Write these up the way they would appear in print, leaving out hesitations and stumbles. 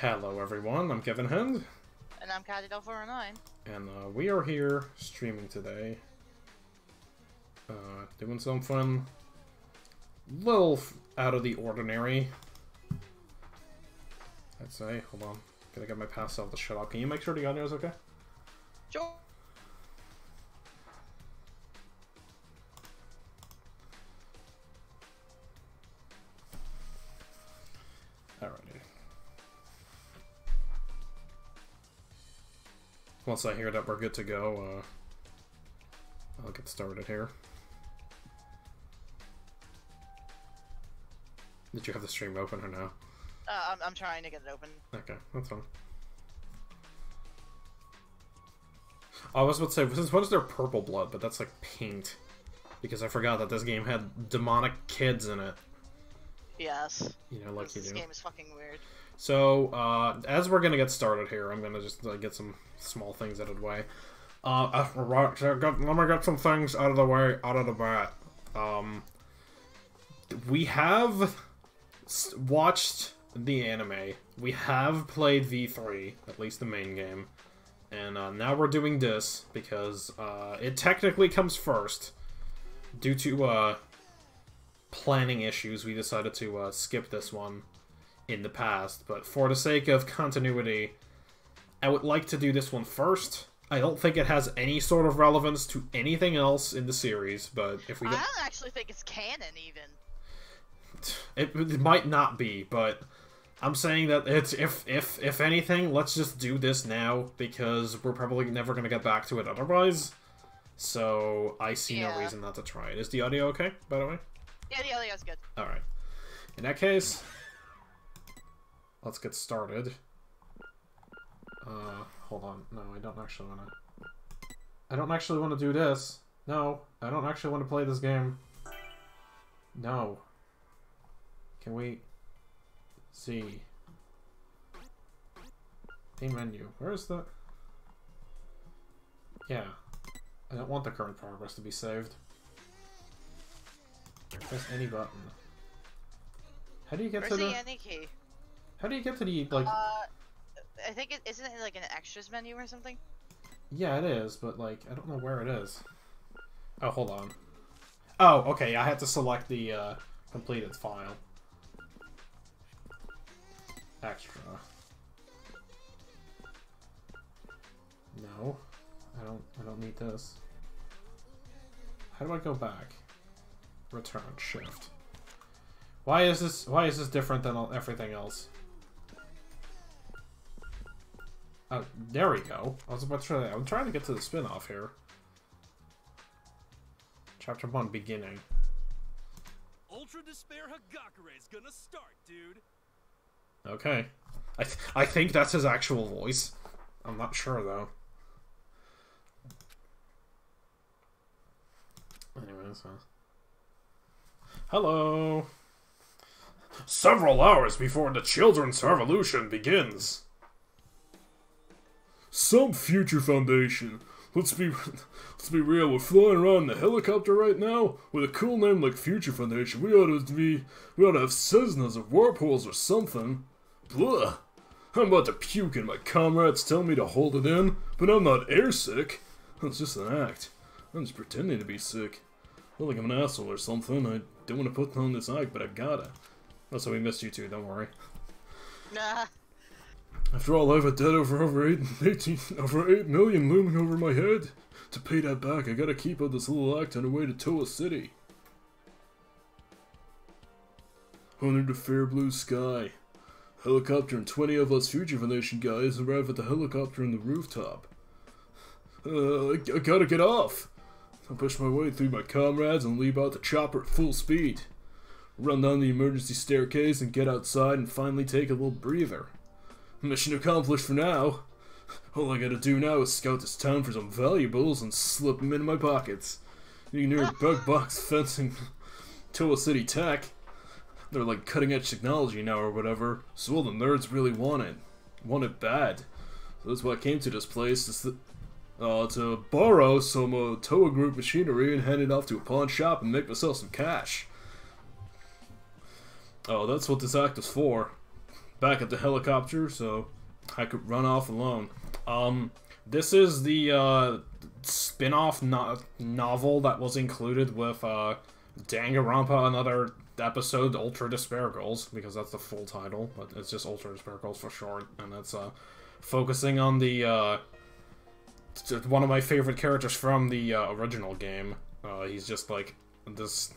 Hello everyone, I'm Kevin Hand. And I'm Caddy409. And we are here streaming today. Doing something little out of the ordinary, I'd say. Hold on, gotta get my pass off to shut up. Can you make sure the audio is okay? Sure. Alrighty. Once I hear that we're good to go, I'll get started here. Did you have the stream open or no? I'm trying to get it open. Okay, that's fine. I was about to say, what is their purple blood? But that's like paint. Because I forgot that this game had demonic kids in it. Yes. You know, like you do. This game is fucking weird. So, as we're gonna get started here, I'm gonna just get some small things out of the way. Let me get some things out of the way, out of the bat. We have watched the anime. We have played V3, at least the main game. And now we're doing this because it technically comes first. Due to planning issues, we decided to skip this one in the past. But for the sake of continuity, I would like to do this one first. I don't think it has any sort of relevance to anything else in the series, but if we I don't actually think it's canon, even. It might not be, but I'm saying that it's if anything, let's just do this now because we're probably never gonna get back to it otherwise. So I see no reason not to try it. Is the audio okay, by the way? Yeah, the audio's good. All right. In that case, let's get started. Hold on. No, I don't actually want to. I don't actually want to do this. No, I don't actually want to play this game. No. Can we see? Main menu. Where is the? Yeah. I don't want the current progress to be saved. Press any button. How do you get to the? any key? How do you get to the like? I think isn't it like an extras menu or something? Yeah, it is, but like I don't know where it is. Oh, hold on. Oh, okay. I had to select the completed file. Extra. No, I don't need this. How do I go back? Return, shift. Why is this different than everything else? Oh, there we go. I was about to try. I'm trying to get to the spin-off here. Chapter 1, beginning. Ultra Despair Hagakure is gonna start, dude. Okay. I think that's his actual voice. I'm not sure though. Anyways, hello. Several hours before the children's revolution begins. Some future foundation. Let's be real. We're flying around in a helicopter right now with a cool name like Future Foundation. We ought to have Cessnas or warpholes or something. Blah. I'm about to puke and my comrades tell me to hold it in, but I'm not airsick. That's just an act. I'm just pretending to be sick. I feel like I'm an asshole or something. I don't want to put on this act, but I gotta. That's why we missed you too, don't worry. Nah. After all, I have a debt over 8 million looming over my head. To pay that back, I gotta keep up this little act on the way to Toa City. Under the fair blue sky. Helicopter and 20 of us Future Foundation guys arrive at the helicopter on the rooftop. I gotta get off. I push my way through my comrades and leave out the chopper at full speed. Run down the emergency staircase and get outside and finally take a little breather. Mission accomplished for now. All I gotta do now is scout this town for some valuables and slip them into my pockets. You can hear bug box fencing Toa City tech. They're like cutting edge technology now or whatever, so all the nerds really want it. Want it bad. So that's why I came to this place, to borrow some Toa Group machinery and hand it off to a pawn shop and make myself some cash. Oh, that's what this act is for. back at the helicopter, so I could run off alone. This is the spin-off novel that was included with Danganronpa, another episode, Ultra Despair Girls, because that's the full title, but it's just Ultra Despair Girls for short, and it's focusing on the one of my favorite characters from the original game. He's just like this.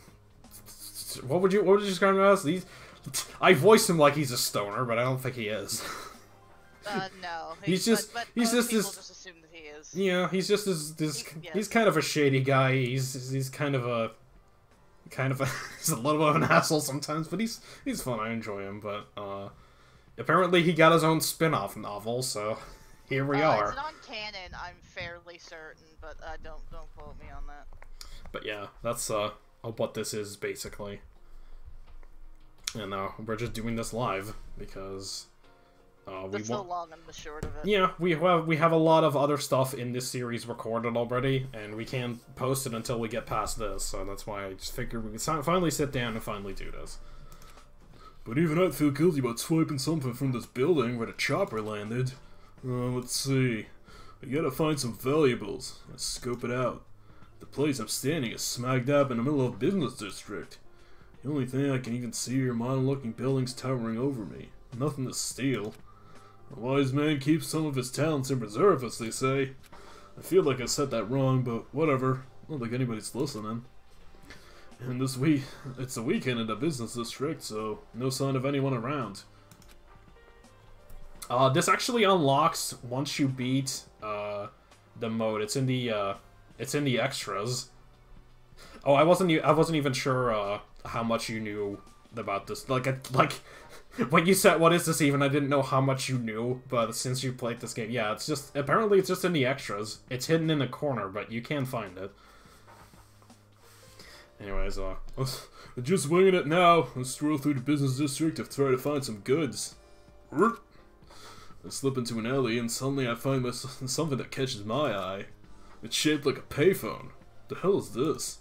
What would you describe him as? I voiced him like he's a stoner, but I don't think he is. No. He's just this. Just assume that he is. Yeah, he's just this. He's kind of a shady guy. He's kind of a he's a little bit of an asshole sometimes, but he's fun. I enjoy him. But apparently he got his own spin-off novel, so here we are. It's not canon, I'm fairly certain, but don't quote me on that. But yeah, that's what this is basically. And we're just doing this live because that's the long and the short of it. Yeah, we have a lot of other stuff in this series recorded already, and we can't post it until we get past this. So that's why I just figured we could finally sit down and finally do this. But even I'd feel guilty about swiping something from this building where the chopper landed. Let's see. I gotta find some valuables. Let's scope it out. The place I'm standing is smack dab in the middle of a business district. The only thing I can even see are modern-looking buildings towering over me. Nothing to steal. A wise man keeps some of his talents in reserve, as they say. I feel like I said that wrong, but whatever. I don't think anybody's listening. And this week, it's the weekend in the business district, so no sign of anyone around. This actually unlocks once you beat the mode. It's in the extras. Oh, I wasn't even sure how much you knew about this. Like when you said what is this even, I didn't know how much you knew. But since you played this game, yeah, it's just apparently it's just in the extras. It's hidden in the corner, but you can find it. Anyways, just winging it now. Let's stroll through the business district and try to find some goods. I slip into an alley and suddenly I find something that catches my eye. It's shaped like a payphone. The hell is this?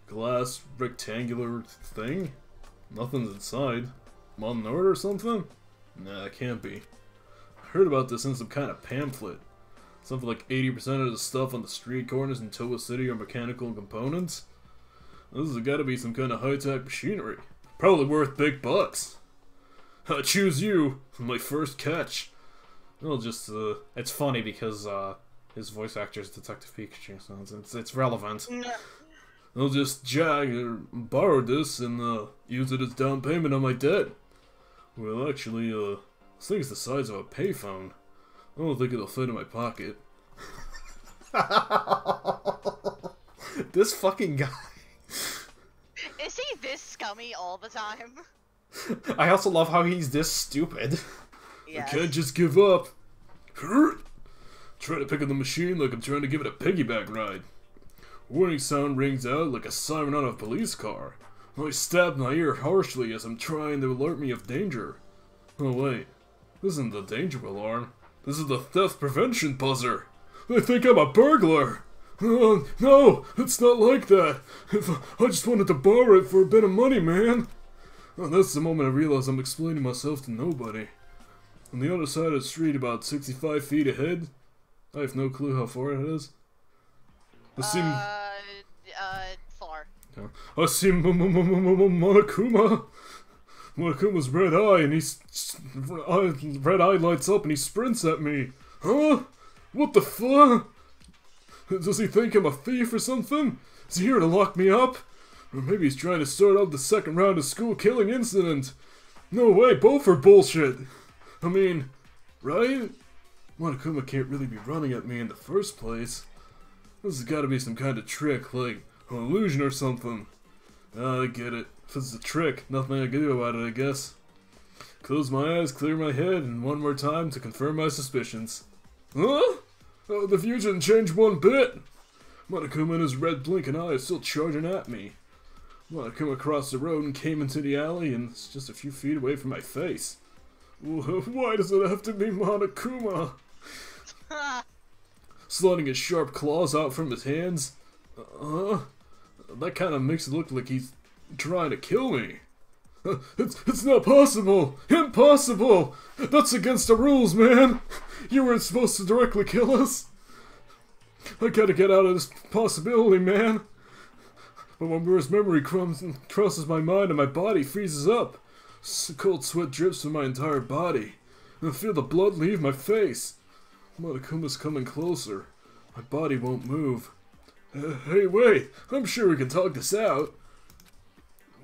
Glass rectangular thing? Nothing's inside. Modern art or something? Nah, it can't be. I heard about this in some kind of pamphlet. Something like 80% of the stuff on the street corners in Towa City are mechanical components. This has gotta be some kind of high-tech machinery. Probably worth big bucks. I choose you for my first catch. I'll just, it's funny because, his voice actor is Detective Pikachu, so it's relevant. I'll just borrow this and, use it as down payment on my debt. Well, actually, this thing's the size of a payphone. I don't think it'll fit in my pocket. This fucking guy. Is he this scummy all the time? I also love how he's this stupid. Yes. I can't just give up. Try to pick up the machine like I'm trying to give it a piggyback ride. Warning sound rings out like a siren on a police car. I stab my ear harshly as I'm trying to alert me of danger. Oh wait, this isn't the danger alarm. This is the theft prevention buzzer. I think I'm a burglar. Oh, no, it's not like that. I just wanted to borrow it for a bit of money, man. Oh, that's the moment I realize I'm explaining myself to nobody. On the other side of the street, about 65 feet ahead, I have no clue how far it is. I see... far. I see Monokuma. Monokuma's red eye, and red eye lights up, and he sprints at me. Huh? What the fuck? Does he think I'm a thief or something? Is he here to lock me up? Or maybe he's trying to start out the second round of school killing incident. No way, both are bullshit. I mean, right? Monokuma can't really be running at me in the first place. This has gotta be some kind of trick, like an illusion or something. I get it. If it's a trick, nothing I can do about it, I guess. Close my eyes, clear my head, and one more time to confirm my suspicions. Huh? Oh, the view didn't change one bit! Monokuma and his red blinking eye is still charging at me. Monokuma crossed the road and came into the alley, and it's just a few feet away from my face. Why does it have to be Monokuma? Sliding his sharp claws out from his hands. That kind of makes it look like he's trying to kill me. It's not possible! Impossible! That's against the rules, man! You weren't supposed to directly kill us! I gotta get out of this possibility, man! But when worst memory crosses my mind and my body freezes up, cold sweat drips from my entire body, and I feel the blood leave my face. Monokuma's coming closer. My body won't move. Hey, wait! I'm sure we can talk this out.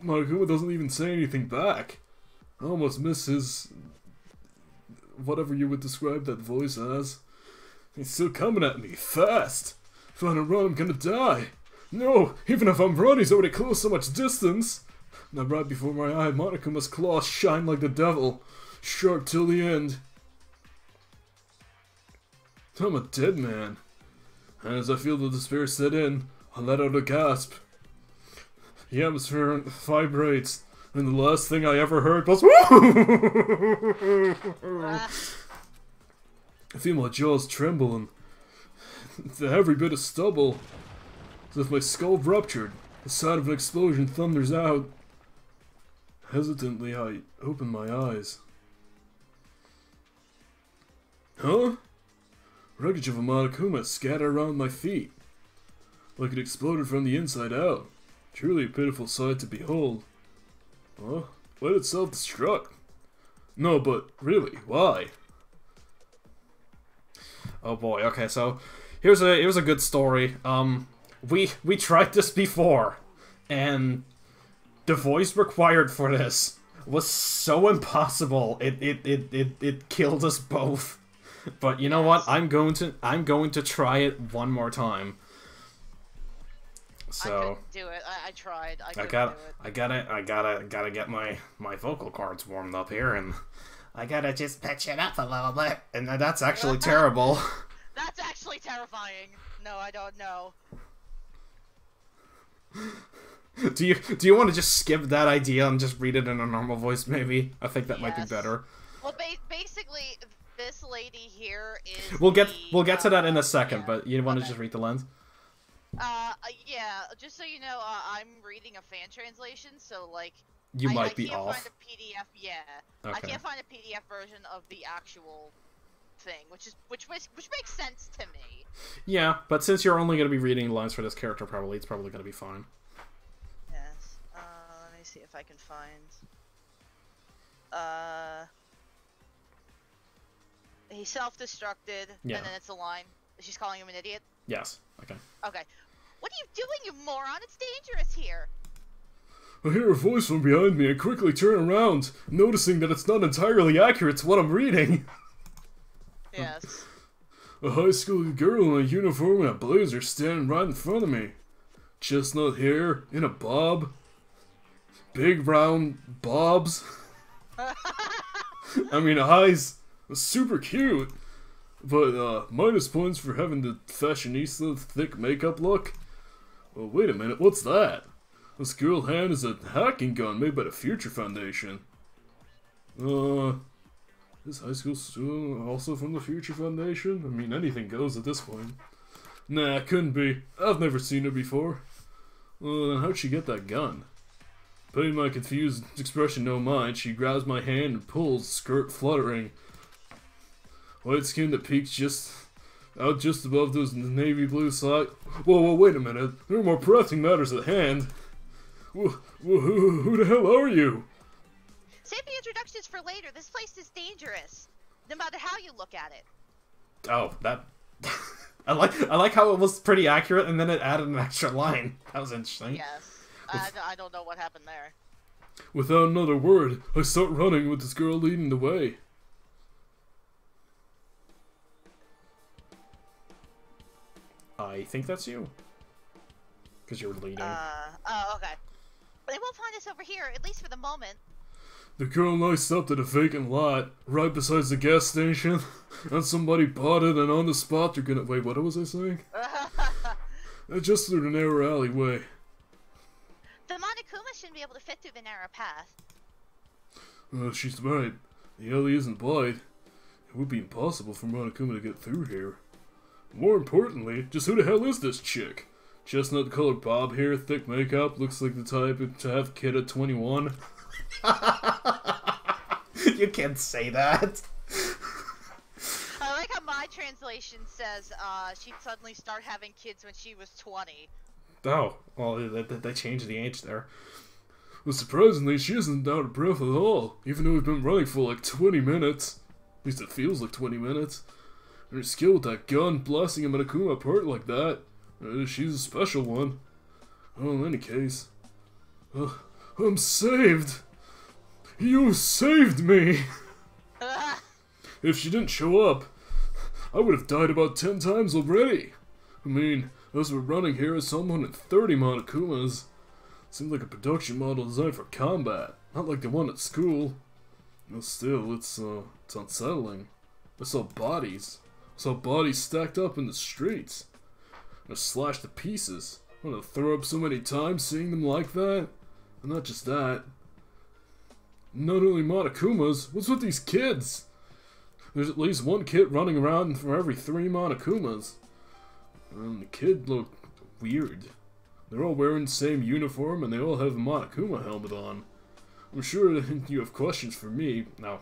Monokuma doesn't even say anything back. I almost miss his... whatever you would describe that voice as. He's still coming at me, fast! If I don't run, I'm gonna die! No! Even if I'm running, he's already close so much distance! Now right before my eye, Monokuma's claws shine like the devil. Sharp till the end. I'm a dead man. And as I feel the despair set in, I let out a gasp. The atmosphere vibrates, and the last thing I ever heard was I feel my jaws tremble and every bit of stubble, as if my skull ruptured. The sound of an explosion thunders out. Hesitantly, I open my eyes. Huh? Wreckage of a Monokuma scattered around my feet, like it exploded from the inside out. Truly a pitiful sight to behold. Huh? Why did it self-destruct? No, but really, why? Oh boy, okay, so here's a good story. We tried this before, and the voice required for this was so impossible. It killed us both. But you know what? I'm going to try it one more time. So I couldn't do it. I tried. I couldn't do it. I gotta get my vocal cords warmed up here, and I gotta just pitch it up a little bit. And that's actually terrible. That's actually terrifying. No, I don't know. Do you want to just skip that idea and just read it in a normal voice? Maybe I think that might be better. Well, basically, this lady here is. We'll get to that in a second, but you want to just read the lens? Yeah. Just so you know, I'm reading a fan translation, so like. You might be I can't off. find a PDF. Yeah. Okay. I can't find a PDF version of the actual thing, which makes sense to me. Yeah, but since you're only going to be reading lines for this character, it's probably going to be fine. Yes. Let me see if I can find. He self-destructed, Yeah. and then it's a line. She's calling him an idiot. Yes. Okay. Okay. What are you doing, you moron? It's dangerous here. I hear a voice from behind me and quickly turn around, noticing that it's not entirely accurate to what I'm reading. Yes. A high school girl in a uniform and a blazer standing right in front of me. Chestnut hair, in a bob. Big round bobs. I mean, eyes. Super cute. But, minus points for having the fashionista thick makeup look. Well, wait a minute, what's that? This girl hand is a hacking gun made by the Future Foundation. This high school student also from the Future Foundation? I mean, anything goes at this point. Nah, couldn't be. I've never seen her before. Well, then how'd she get that gun? Paying my confused expression no mind, she grabs my hand and pulls, skirt fluttering. White skin that peeks just above those navy blue socks. Whoa, wait a minute. There are more pressing matters at hand. Who the hell are you? Save the introductions for later. This place is dangerous, no matter how you look at it. Oh, that. I like how it was pretty accurate, and then it added an extra line. That was interesting. Yes. I don't know what happened there. Without another word, I start running with this girl leading the way. I think that's you. Because you're leading. Oh, okay. But they won't find us over here, at least for the moment. The girl and I stopped at a vacant lot, right beside the gas station, and somebody bought it, and on the spot they're gonna... Wait, what was I saying? Just through the narrow alleyway. The Monokuma shouldn't be able to fit through the narrow path. She's right. The alley isn't wide. It would be impossible for Monokuma to get through here. More importantly, just who the hell is this chick? Chestnut colored bob hair, thick makeup, looks like the type to have kid at 21. You can't say that. I like how my translation says she'd suddenly start having kids when she was 20. Oh, well, they changed the age there. Well, surprisingly, she isn't out of breath at all, even though we've been running for like 20 minutes. At least it feels like 20 minutes. And her skill with that gun, blasting a Monokuma apart like that, she's a special one. Oh, in any case. I'm saved! You saved me! If she didn't show up, I would have died about 10 times already. I mean, as we're running here as someone at 30 Monokumas. Seems like a production model designed for combat, not like the one at school. But still, it's unsettling. I saw bodies. Stacked up in the streets. They're slashed to pieces. I want to throw up so many times seeing them like that. And not just that. Not only Monokumas, what's with these kids? There's at least one kid running around for every 3 Monokumas. And the kid looked weird. They're all wearing the same uniform and they all have a Monokuma helmet on. I'm sure you have questions for me. No.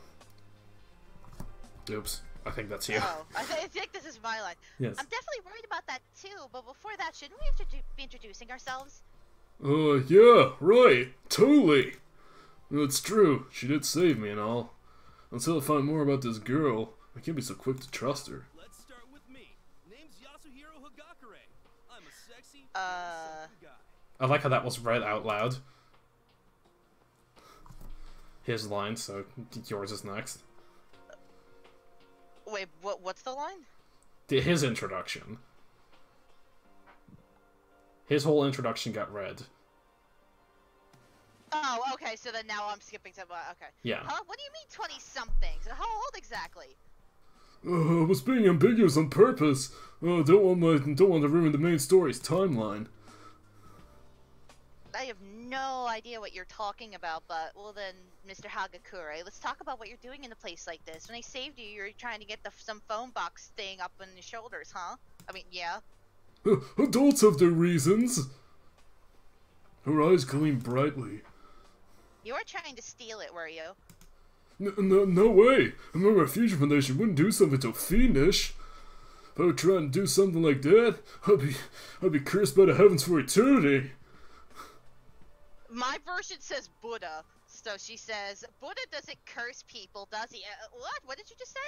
Oops. I think that's you. Oh, I think this is my line. Yes. I'm definitely worried about that too, but before that, shouldn't we be introducing ourselves? Yeah, right. Totally. It's true. She did save me and all. Until I find more about this girl, I can't be so quick to trust her. Let's start with me. Name's Yasuhiro Hagakure. I'm a sexy guy. I like how that was read out loud. His line, so yours is next. Wait, what's the line? His introduction. His whole introduction got read. Oh, okay, so then now I'm skipping to, okay. Yeah. Huh? What do you mean 20-somethings? How old exactly? I was being ambiguous on purpose. Don't want to ruin the main story's timeline. I have no idea what you're talking about, but, well then, Mr. Hagakure, let's talk about what you're doing in a place like this. When I saved you, you were trying to get some phone box thing up on your shoulders, huh? I mean, yeah. Adults have their reasons. Her eyes gleam brightly. You were trying to steal it, were you? No way! I remember a Future Foundation wouldn't do something so fiendish. If I would try and do something like that, I'd be cursed by the heavens for eternity. My version says Buddha, so she says, Buddha doesn't curse people, does he? What? What did you just say?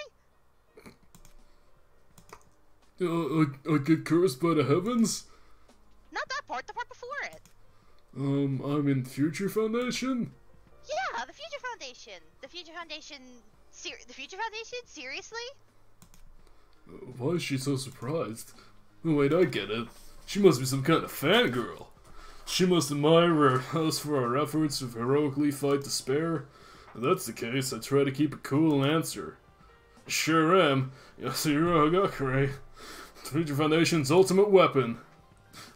I get cursed by the heavens? Not that part, the part before it. I'm in Future Foundation? Yeah, the Future Foundation. The Future Foundation... the Future Foundation? Seriously? Why is she so surprised? Oh wait, I get it. She must be some kind of fangirl. She must admire us for our efforts to heroically fight despair. If that's the case, I try to keep a cool answer. Sure am. Yasuhiro Hagakure. Future Foundation's ultimate weapon.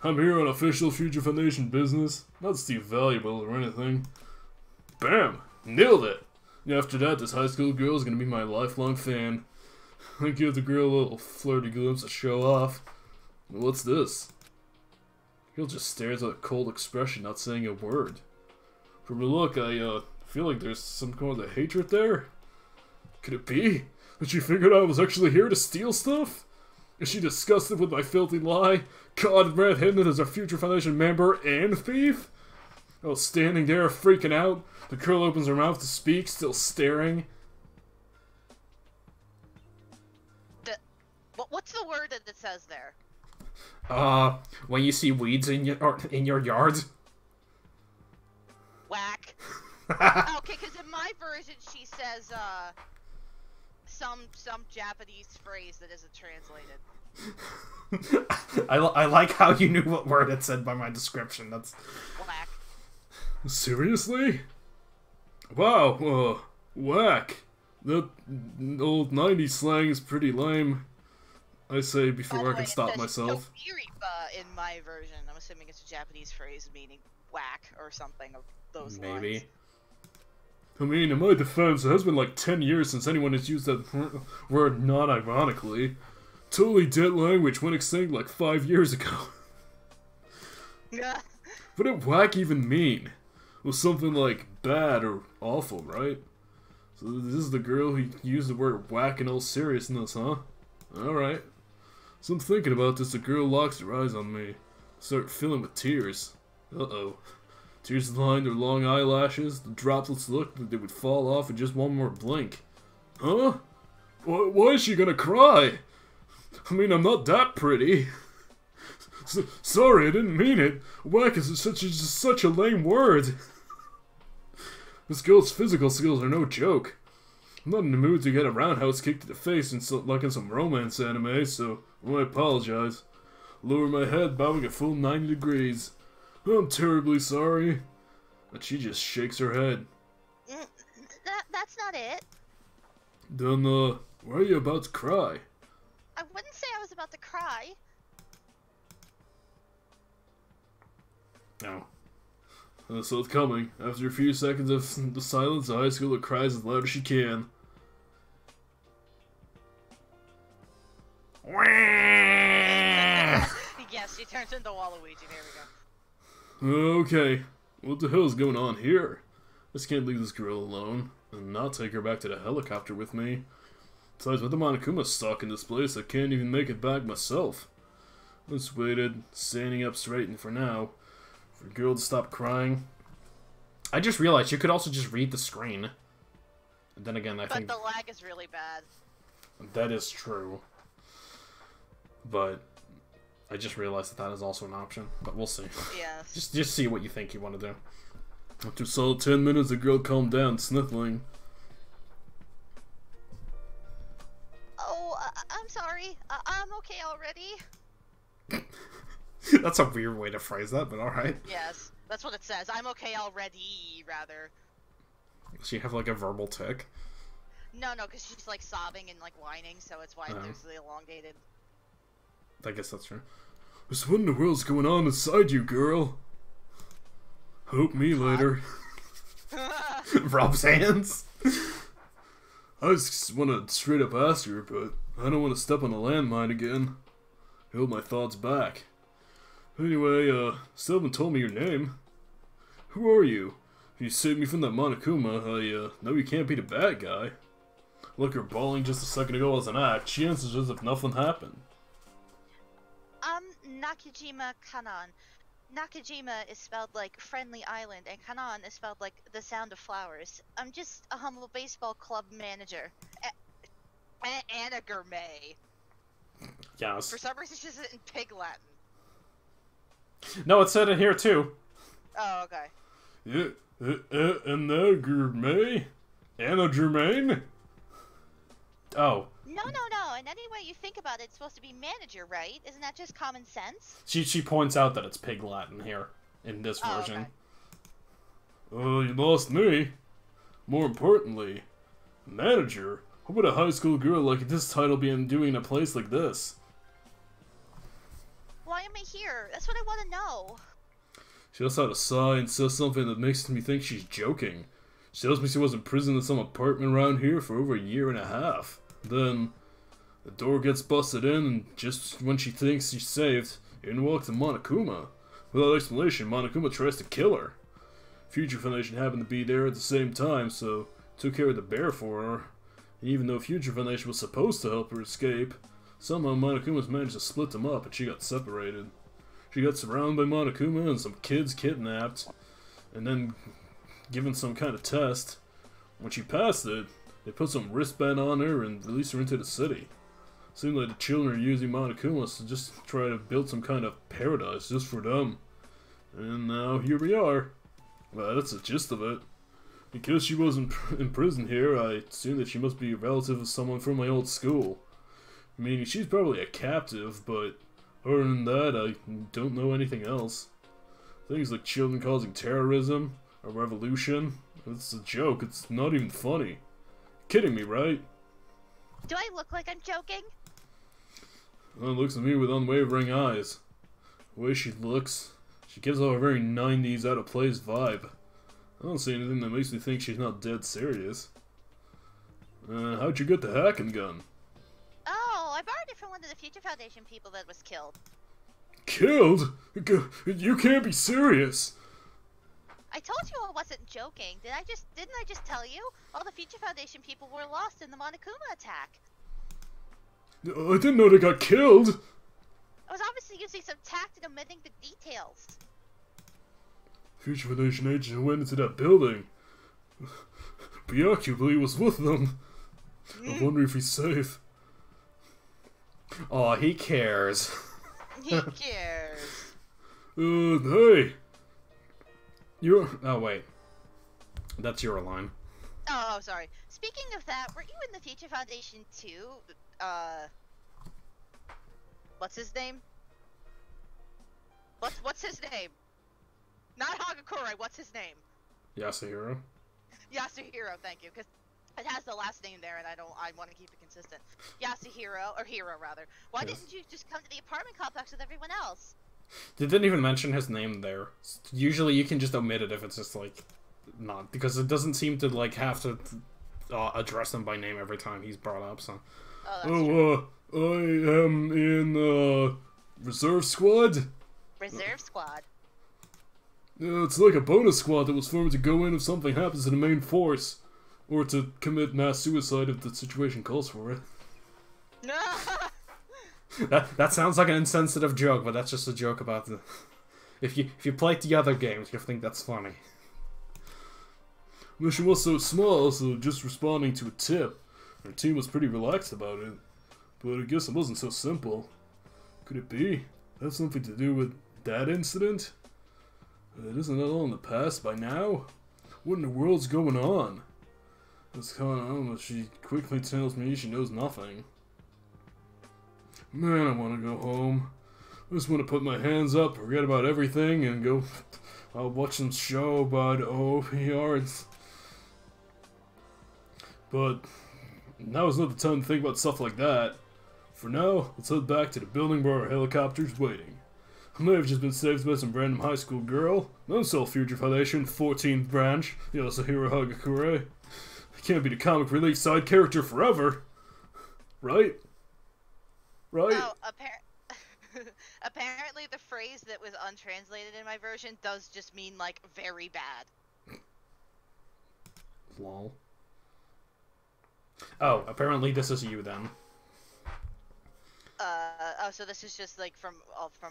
I'm here on official Future Foundation business. Not Steve Valuable or anything. Bam! Nailed it! After that, this high school girl is gonna be my lifelong fan. I give the girl a little flirty glimpse to show off. What's this? Girl just stares with a cold expression, not saying a word. From her look, I feel like there's some kind of hatred there. Could it be that she figured I was actually here to steal stuff? Is she disgusted with my filthy lie? Caught red-handed as a Future Foundation member and thief? Oh, standing there freaking out, the girl opens her mouth to speak, still staring. What's the word that it says there? When you see weeds in your yard. Whack. Okay, because in my version she says, some Japanese phrase that isn't translated. I like how you knew what word it said by my description. That's... Whack. Seriously? Wow, whack. That old 90s slang is pretty lame. I say before I can stop myself. In my version, I'm assuming it's a Japanese phrase meaning whack or something of those Maybe. lines. I mean, in my defense, it has been like 10 years since anyone has used that word non-ironically. Totally dead language went extinct like 5 years ago. What did whack even mean? was something like bad or awful, right? So this is the girl who used the word whack in all seriousness, huh? Alright. So I'm thinking about this, the girl locks her eyes on me. Start filling with tears. Uh-oh. Tears lined her long eyelashes, the droplets looked like they would fall off in just one more blink. Huh? Why is she gonna cry? I mean, I'm not that pretty. Sorry, I didn't mean it. Whack is such a lame word. This girl's physical skills are no joke. I'm not in the mood to get a roundhouse kick to the face like in some romance anime, so I apologize. Lower my head, bowing a full 90 degrees. I'm terribly sorry. And she just shakes her head. That's not it. Then, why are you about to cry? I wouldn't say I was about to cry. No. So it's coming. After a few seconds of the silence, the high schooler cries as loud as she can. Yes, she turns into Waluigi. There we go. Okay. What the hell's going on here? I just can't leave this girl alone and not take her back to the helicopter with me. Besides, with the Monokuma stuck in this place, I can't even make it back myself. I just waited, standing up straight, and for now, for the girl to stop crying. I just realized you could also just read the screen. And then again, I think... But the lag is really bad. That is true. But I just realized that is also an option. But we'll see. Yes. Just see what you think you want to do. After a solid 10 minutes, the girl calmed down, sniffling. Oh, I'm sorry. I'm okay already. That's a weird way to phrase that, but alright. Yes, that's what it says. I'm okay already, rather. Does she have like a verbal tick? No, because she's like sobbing and like whining, so it's why there's the elongated. I guess that's true. Just what in the world's going on inside you, girl? Hope me later. Rob's hands. I just want to straight up ask her, but I don't want to step on a landmine again. Hold my thoughts back. Anyway, still haven't told me your name. Who are you? You saved me from that Monokuma. I know you can't be the bad guy. Look, her bawling just a second ago was an act. She answers as if nothing happened. Nakajima Kanan. Nakajima is spelled like friendly island, and Kanan is spelled like the sound of flowers. I'm just a humble baseball club manager. And a gourmet. Yes. For some reason, she's in Pig Latin. No, it said it here too. Oh, okay. Yeah, and the gourmet? Anna Germain? Oh. No. In any way you think about it, it's supposed to be manager, right? Isn't that just common sense? She points out that it's Pig Latin here in this version. Okay. Oh, you lost me. More importantly, manager? What would a high school girl like this title be doing in a place like this? Why am I here? That's what I want to know. She lets out a sigh and says something that makes me think she's joking. She tells me she was in prison in some apartment around here for over a year and a half. Then, the door gets busted in, and just when she thinks she's saved, in walks Monokuma. Without explanation, Monokuma tries to kill her. Future Foundation happened to be there at the same time, so took care of the bear for her. And even though Future Foundation was supposed to help her escape, somehow Monokuma's managed to split them up and she got separated. She got surrounded by Monokuma and some kids kidnapped, and then given some kind of test. When she passed it, they put some wristband on her and released her into the city. Seemed like the children are using Monokuma to just try to build some kind of paradise just for them. And now here we are. Well, that's the gist of it. Because she was in prison here, I assume that she must be a relative of someone from my old school. Meaning she's probably a captive, but other than that, I don't know anything else. Things like children causing terrorism, a revolution, it's a joke, it's not even funny. Kidding me, right? Do I look like I'm joking? Well, it looks at me with unwavering eyes. The way she looks, she gives off a very 90s out of place vibe. I don't see anything that makes me think she's not dead serious. How'd you get the hacking gun? Oh, I borrowed it from one of the Future Foundation people that was killed. Killed? You can't be serious! I told you I wasn't joking. Didn't I just tell you? All the Future Foundation people were lost in the Monokuma attack. I didn't know they got killed! I was obviously using some tact and omitting the details. Future Foundation agent went into that building. Byakubli was with them. I wonder if he's safe. Oh, he cares. He cares. Hey! Oh, wait. That's your line. Oh, sorry. Speaking of that, were you in the Future Foundation too? What's his name? What's his name? Not Hagakure, what's his name? Yasuhiro? Yasuhiro, thank you, because it has the last name there and I want to keep it consistent. Yasuhiro, or Hiro rather. Why Yes. didn't you just come to the apartment complex with everyone else? They didn't even mention his name there. Usually you can just omit it if it's just, like, not. Because it doesn't seem to, like, have to address him by name every time he's brought up, so. Oh, that's true. I am in, Reserve Squad? Reserve Squad. It's like a bonus squad that was formed to go in if something happens to the main force. Or to commit mass suicide if the situation calls for it. That sounds like an insensitive joke, but that's just a joke about the... If you played the other games, you'll think that's funny. Mission was so small, so just responding to a tip. Our team was pretty relaxed about it. But I guess it wasn't so simple. Could it be? Have something to do with that incident? Isn't that all in the past by now? What in the world's going on? It's kinda, she quickly tells me she knows nothing. Man, I want to go home. I just want to put my hands up, forget about everything, and go watch some show about OPRs. But now's not the time to think about stuff like that. For now, let's head back to the building where our helicopter's waiting. I may have just been saved by some random high school girl. I'm still Future Foundation, 14th branch, Yasuhiro Hagakure. I can't be the comic relief side character forever. Right? Right? Oh, apparently the phrase that was untranslated in my version does just mean, like, very bad. Lol. Oh, apparently this is you then. Oh, so this is just, like, from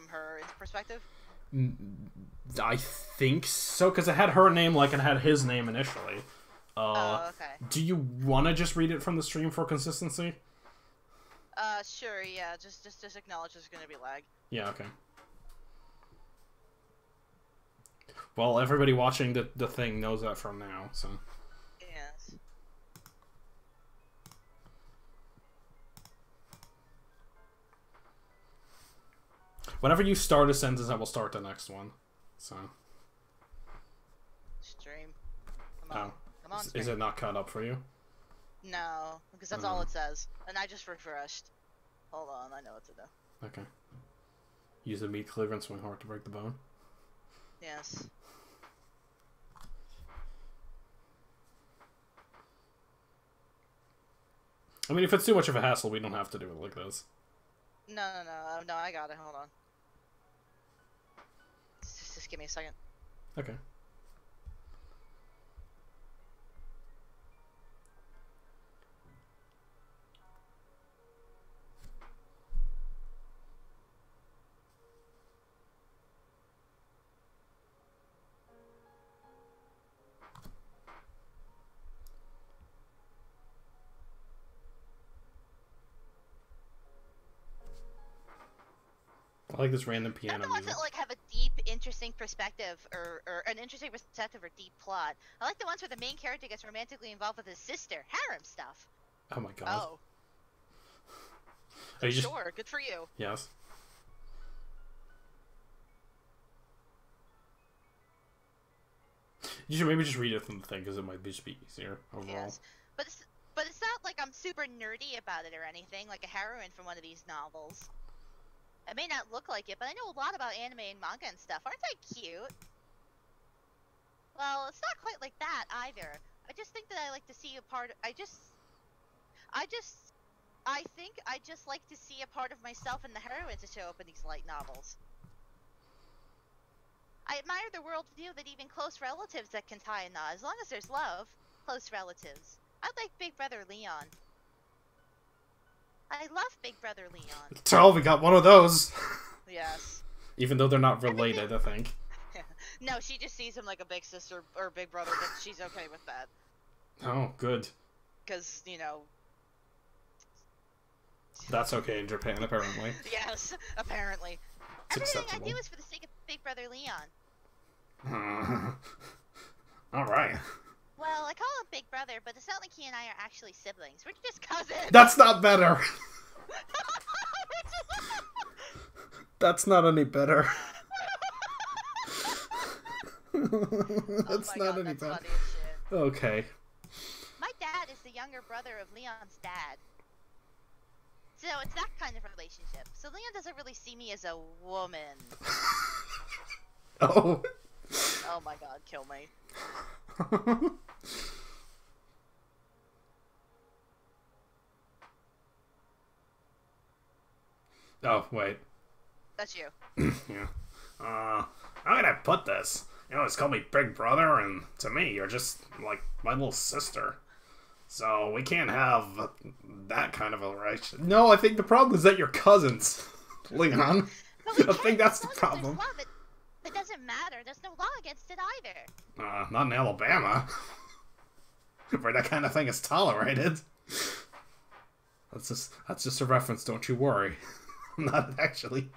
her perspective? I think so, because it had her name like it had his name initially. Oh, okay. Do you want to just read it from the stream for consistency? Sure, yeah, just acknowledge there's gonna be lag. Yeah, okay. Well, everybody watching the thing knows that from now, so... Yes. Whenever you start a sentence, I will start the next one, so... Stream. Come on. Oh. Come on, Is it not caught up for you? No, because that's all it says. And I just refreshed. Hold on, I know what to do. Okay. Use the meat cleaver and swing hard to break the bone. Yes. I mean, if it's too much of a hassle, we don't have to do it like this. No, I got it, hold on. Just give me a second. Okay. I like this random piano I don't want music. to, like, have a deep, interesting perspective, or an interesting perspective or deep plot. I like the ones where the main character gets romantically involved with his sister. Harem stuff. Oh my god. Oh. Are you just... Sure, good for you. Yes. You should maybe just read it from the thing, because it might just be easier overall. Yes. But it's not like I'm super nerdy about it or anything, like a heroine from one of these novels. It may not look like it, but I know a lot about anime and manga and stuff. Aren't I cute? Well, it's not quite like that either. I just think that I like to see a part. I think I just like to see a part of myself in the heroine to show up in these light novels. I admire the worldview that even close relatives that can tie a knot, as long as there's love. Close relatives. I like Big Brother Leon. I love Big Brother Leon. So, we got one of those. Yes. Even though they're not related, I think. No, she just sees him like a big sister or big brother, but she's okay with that. Oh, good. Because, you know... That's okay in Japan, apparently. Yes, apparently. It's Everything acceptable. I do is for the sake of Big Brother Leon. Alright. Well, I call him Big Brother, but it's not like he and I are actually siblings. We're just cousins. That's not better! That's not any better. That's oh my not God, any that's better. funny as shit. Okay. My dad is the younger brother of Leon's dad. So it's that kind of relationship. So Leon doesn't really see me as a woman. Oh. Oh my God, kill me. Oh, wait. That's you. Yeah. How can I put this? You always call me Big Brother, and to me, you're just like my little sister. So we can't have that kind of a relationship. No, I think the problem is that you're cousins, Leon. I think that's the problem. Love, it doesn't matter. There's no law against it either. Not in Alabama, where that kind of thing is tolerated. That's just a reference. Don't you worry. Not actually.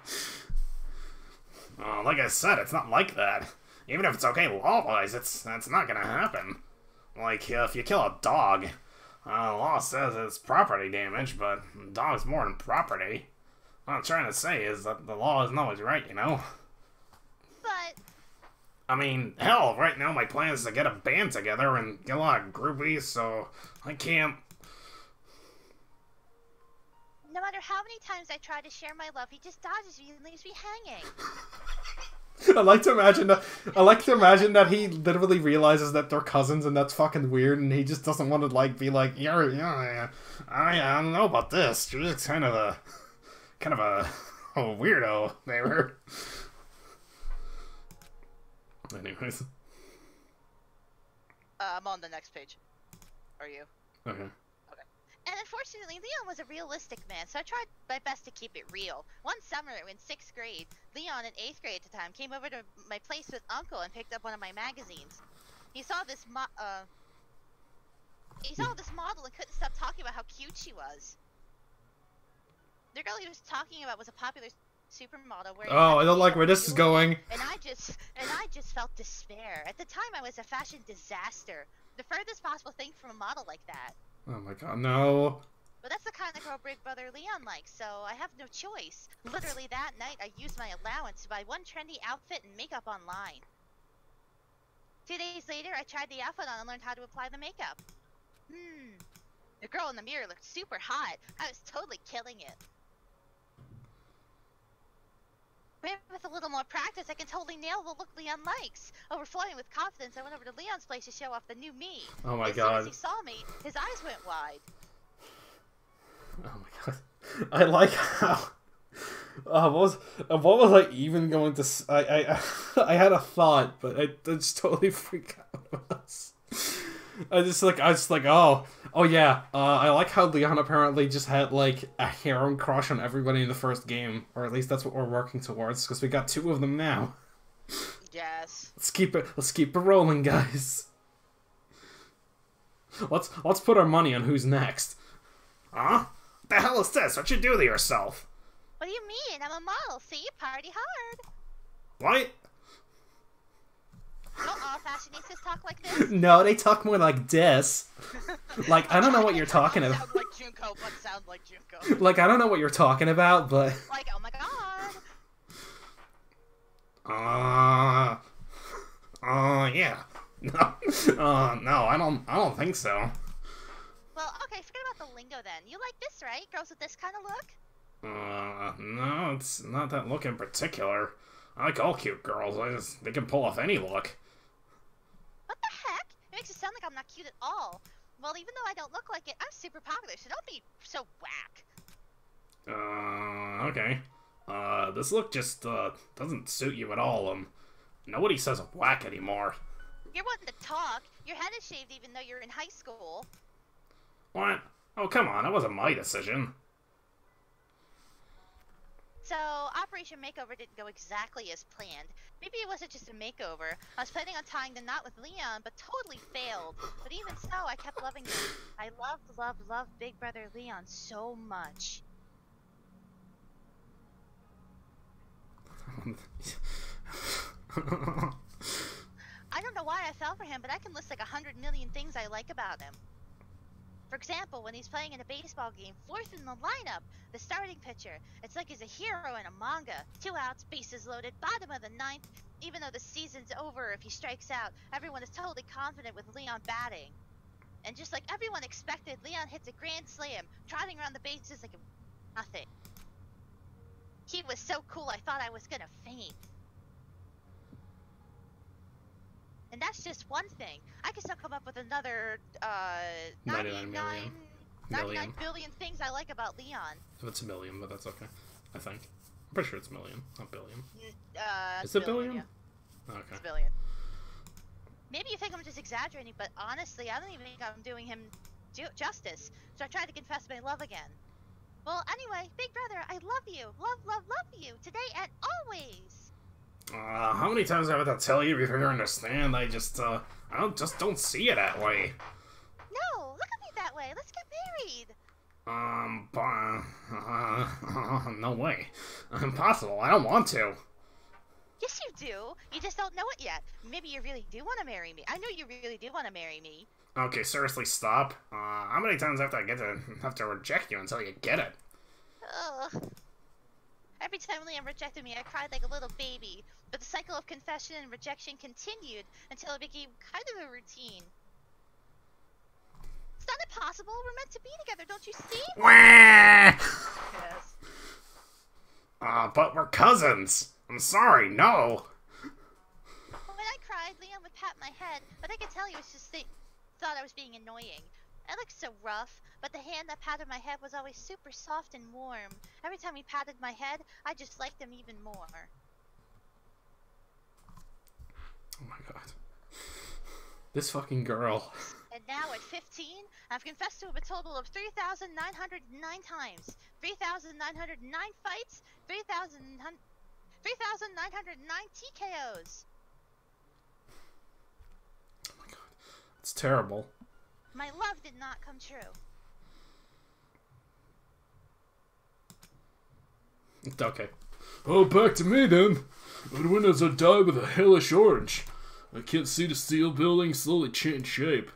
Like I said, it's not like that. Even if it's okay law-wise, that's not gonna happen. Like, if you kill a dog, law says it's property damage, but a dog's more than property. What I'm trying to say is that the law isn't always right, you know? But... I mean, hell, right now my plan is to get a band together and get a lot of groupies, so I can't... No matter how many times I try to share my love, he just dodges me and leaves me hanging. I like to imagine that he literally realizes that they're cousins and that's fucking weird, and he just doesn't want to like be like, yeah, I don't know about this. She was kind of a weirdo. They were. Anyways. I'm on the next page. Are you? Okay. And unfortunately, Leon was a realistic man, so I tried my best to keep it real. One summer in 6th grade, Leon in 8th grade at the time came over to my place with Uncle and picked up one of my magazines. He saw this model and couldn't stop talking about how cute she was. The girl he was talking about was a popular supermodel. Oh, I don't like where this is going. And I just felt despair. At the time, I was a fashion disaster. The furthest possible thing from a model like that. Oh my god, no. But that's the kind of girl Big Brother Leon likes, so I have no choice. Literally that night, I used my allowance to buy one trendy outfit and makeup online. 2 days later, I tried the outfit on and learned how to apply the makeup. The girl in the mirror looked super hot. I was totally killing it. Maybe with a little more practice, I can totally nail the look Leon likes. Overflowing with confidence, I went over to Leon's place to show off the new me. Oh my god. As soon as he saw me, his eyes went wide. Oh my god. I like how... what was I even going to... I had a thought, but I just totally freaked out. I was like, oh yeah, I like how Leon apparently just had, like, a harem crush on everybody in the first game. Or at least that's what we're working towards, because we got 2 of them now. Yes. Let's keep it rolling, guys. Let's put our money on who's next. Huh? What the hell is this? What you do to yourself? What do you mean? I'm a model. See? Party hard. What? Don't all fashionistas talk like this? No, they talk more like this. Like, I don't know what you're talking about. Sound like Junko, but sound like Junko. Like, I don't know what you're talking about, but... Like, oh my god. Yeah. No, no, I don't think so. Well, okay, forget about the lingo then. You like this, right? Girls with this kind of look? No, it's not that look in particular. I like all cute girls. They can pull off any look. What the heck? It makes it sound like I'm not cute at all. Well, even though I don't look like it, I'm super popular, so don't be so whack. Okay. This look just, doesn't suit you at all. Nobody says whack anymore. You're wanting to talk. Your head is shaved even though you're in high school. What? Oh, come on, that wasn't my decision. So, Operation Makeover didn't go exactly as planned. Maybe it wasn't just a makeover. I was planning on tying the knot with Leon, but totally failed. But even so, I kept loving him. I loved Big Brother Leon so much. I don't know why I fell for him, but I can list like 100 million things I like about him. For example, when he's playing in a baseball game, fourth in the lineup, the starting pitcher, it's like he's a hero in a manga. 2 outs, bases loaded, bottom of the ninth. Even though the season's over, if he strikes out, everyone is totally confident with Leon batting. And just like everyone expected, Leon hits a grand slam, trotting around the bases like nothing. He was so cool, I thought I was gonna faint. And that's just one thing. I can still come up with another 99 billion things I like about Leon. It's a million, but that's okay. I think. I'm pretty sure it's a million, not billion. It's it billion? Yeah. Okay. It's a billion. Maybe you think I'm just exaggerating, but honestly, I don't even think I'm doing him justice. So I tried to confess my love again. Well, anyway, Big Brother, I love you. Love you. Today and always. How many times do I have to tell you before you understand? I don't see it that way. No, look at me that way. Let's get married. No way. Impossible. I don't want to. Yes, you do. You just don't know it yet. Maybe you really do want to marry me. I know you really do want to marry me. Okay, seriously, stop. How many times have I have to reject you until you get it? Ugh. Every time Liam rejected me, I cried like a little baby. But the cycle of confession and rejection continued until it became kind of a routine. It's not impossible. We're meant to be together, don't you see? Yes. But we're cousins. I'm sorry, no. When I cried, Liam would pat my head, but I could tell he was just thought I was being annoying. I looked so rough, but the hand that patted my head was always super soft and warm. Every time he patted my head, I just liked him even more. Oh my god. This fucking girl. And now at 15, I've confessed to him a total of 3,909 times. 3,909 fights, 3,909 TKOs. Oh my god. It's terrible. My love did not come true. Okay. Oh, back to me then. The windows are dyed with a hellish orange. I can't see the steel building slowly change shape.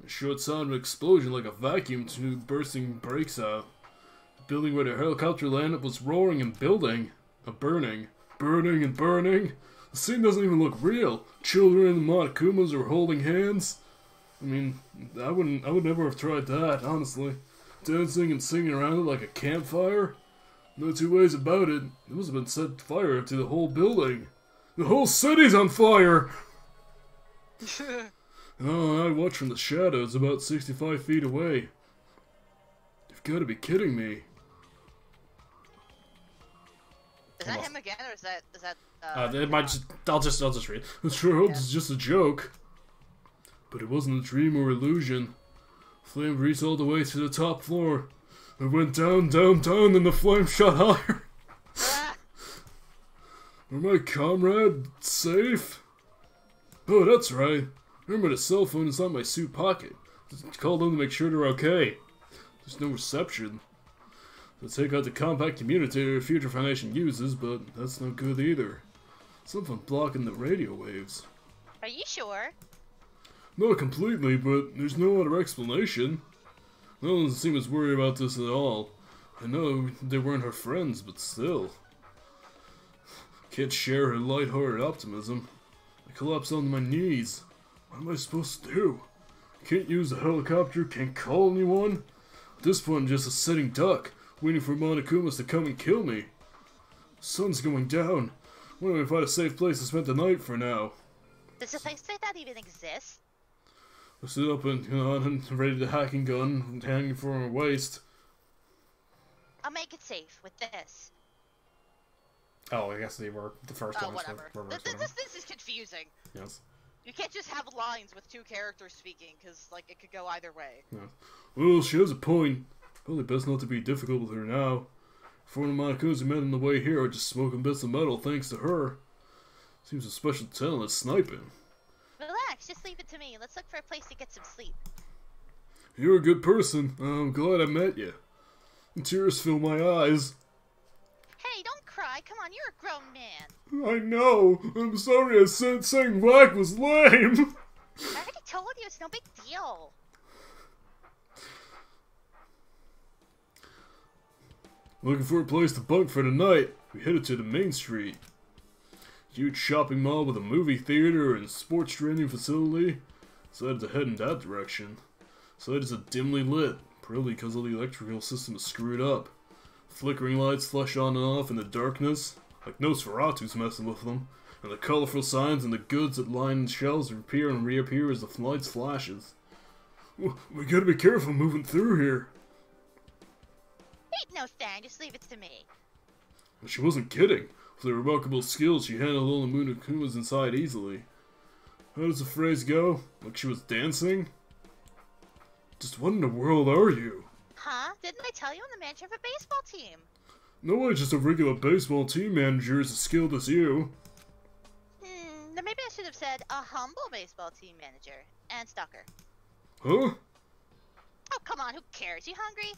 A short sound of explosion like a vacuum tube bursting breaks out. The building where the helicopter landed was roaring and burning. The scene doesn't even look real. Children and the Monokumas are holding hands. I mean, I would never have tried that, honestly. Dancing and singing around it like a campfire? No two ways about it. It must have been set fire to the whole building. The whole city's on fire! Oh, I watch from the shadows about 65 feet away. You've got to be kidding me. Is that him again, or is that it might just, I'll just read. I sure hope it's just a joke. But it wasn't a dream or illusion. Flame reached all the way to the top floor. It went down, and the flame shot higher. Are my comrade safe? Oh, that's right. Remember, the cell phone is on my suit pocket. Just call them to make sure they're okay. There's no reception. They'll take out the compact communicator Future Foundation uses, but that's no good either. Something blocking the radio waves. Are you sure? Not completely, but there's no other explanation. No one seems as worried about this at all. I know they weren't her friends, but still. Can't share her light-hearted optimism. I collapse onto my knees. What am I supposed to do? Can't use the helicopter, can't call anyone? At this point I'm just a sitting duck, waiting for Monokumas to come and kill me. The sun's going down. Why don't we find a safe place to spend the night for now? Does a place like that even exist? I sit up and ready to hacking gun hanging from her waist. I'll make it safe with this. Oh, I guess they were the first Oh, ones. whatever. This is confusing. Yes. You can't just have lines with 2 characters speaking, because, like, it could go either way. Yeah. Well, she has a point. Probably best not to be difficult with her now. For one of my cousins who met on the way here are just smoking bits of metal thanks to her. Seems a special talent at sniping. Relax, just leave it to me. Let's look for a place to get some sleep. You're a good person. I'm glad I met you. Tears fill my eyes. Hey, don't cry. Come on, you're a grown man. I know. I'm sorry I said saying black was lame. I already told you, it's no big deal. Looking for a place to bunk for the night. We headed to the main street. Huge shopping mall with a movie theater and sports training facility. Decided to head in that direction. Site is dimly lit, probably because all the electrical system is screwed up. Flickering lights flash on and off in the darkness, like Nosferatu's messing with them, and the colorful signs and the goods that line the shelves appear and reappear as the lights flashes. We gotta be careful moving through here. Ain't no thing, just leave it to me. She wasn't kidding. With her remarkable skills, she handled all the Munakumas inside easily. How does the phrase go? Like she was dancing? Just what in the world are you? Huh? Didn't I tell you I'm the manager of a baseball team? No way, just a regular baseball team manager is as skilled as you. Then maybe I should have said a humble baseball team manager. And stalker. Huh? Oh, come on, who cares? You hungry?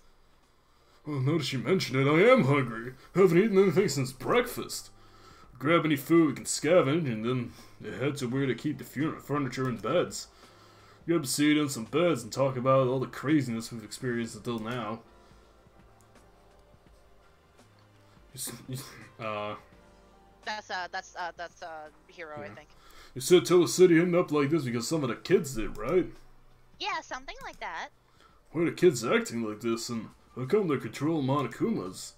Well, now that you mention it, I am hungry. Haven't eaten anything since breakfast. Grab any food we can scavenge, and then head to where to keep the furniture and beds. Grab a seat on some beds and talk about all the craziness we've experienced until now. That's Hero, yeah. I think. You said tell the city ended up like this because some of the kids did, right? Yeah, something like that. Why are the kids acting like this, and how come they control Monokumas?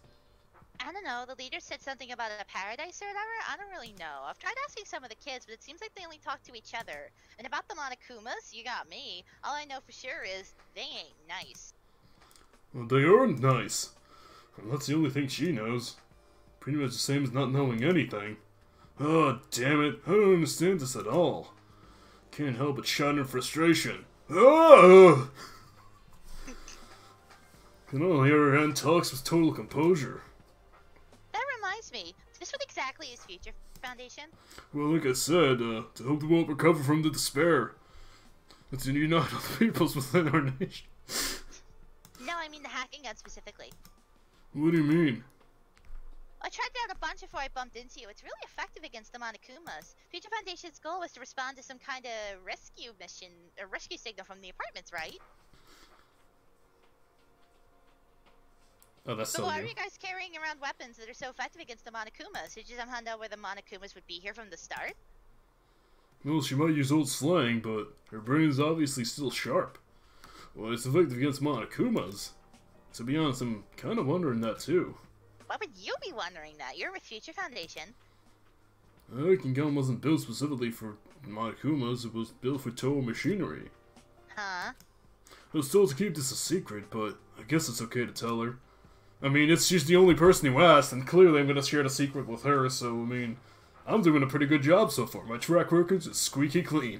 I don't know, the leader said something about a paradise or whatever. I don't really know. I've tried asking some of the kids, but it seems like they only talk to each other. And about the Monokumas, you got me. All I know for sure is they ain't nice. Well, they are nice. Well, that's the only thing she knows. Pretty much the same as not knowing anything. Oh, damn it. I don't understand this at all. Can't help but shout in frustration. Oh! And on the other hand, talks with total composure. That reminds me, this what exactly is Future Foundation? Well, like I said, to help the world recover from the despair. It's to unite all the peoples within our nation. No, I mean the hacking gun specifically. What do you mean? I tried it out a bunch before I bumped into you. It's really effective against the Monokumas. Future Foundation's goal was to respond to some kind of rescue mission, or rescue signal from the apartments, right? Oh, that's So so why are new. you guys carrying around weapons that are so effective against the Monokumas? Did you somehow know where the Monokumas would be here from the start? Well, she might use old slang, but her brain is obviously still sharp. Well, it's effective against Monokumas. To be honest, I'm kind of wondering that too. Why would you be wondering that? You're with Future Foundation. Hacking gun wasn't built specifically for Monokumas, it was built for Toho machinery. Huh? I was told to keep this a secret, but I guess it's okay to tell her. I mean, she's the only person who asked, and clearly I'm gonna share the secret with her, so, I mean, I'm doing a pretty good job so far. My track record is squeaky clean.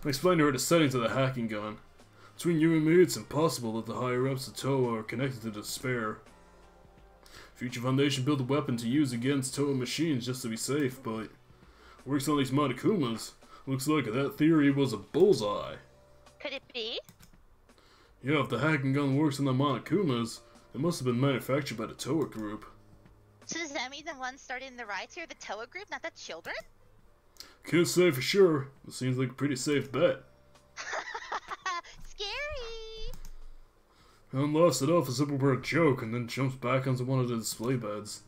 I explained to her the settings of the hacking gun. Between you and me, it's impossible that the higher-ups of Toho are connected to the despair. Future Foundation built a weapon to use against Toho machines just to be safe, but works on these Monokumas. Looks like that theory was a bullseye. Could it be? Yeah, if the hacking gun works on the Monokumas, it must have been manufactured by the Toa group. So does that mean the ones starting the riots here are the Toa group, not the children? Can't say for sure. It seems like a pretty safe bet. Scary! Helen laughs it off as if it were a joke and then jumps back onto one of the display beds.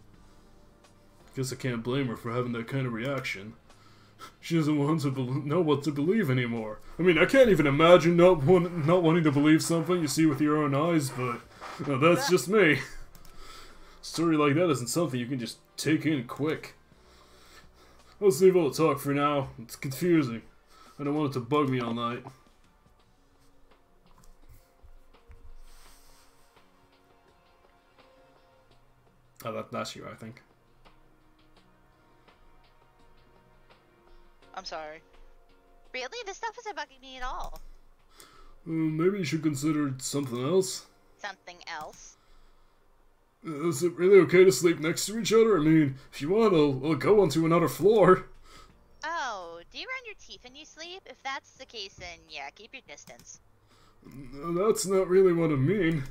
Guess I can't blame her for having that kind of reaction. She doesn't want to know what to believe anymore. I mean, I can't even imagine not wanting to believe something you see with your own eyes, but that's just me. A story like that isn't something you can just take in quick. Let's leave all the talk for now. It's confusing. I don't want it to bug me all night. Oh, that's you, I think. I'm sorry. Really? This stuff isn't bugging me at all. Maybe you should consider something else. Something else? Is it really okay to sleep next to each other? I mean, if you want, I'll go onto another floor. Oh, do you run your teeth when you sleep? If that's the case, then yeah, keep your distance. That's not really what I mean.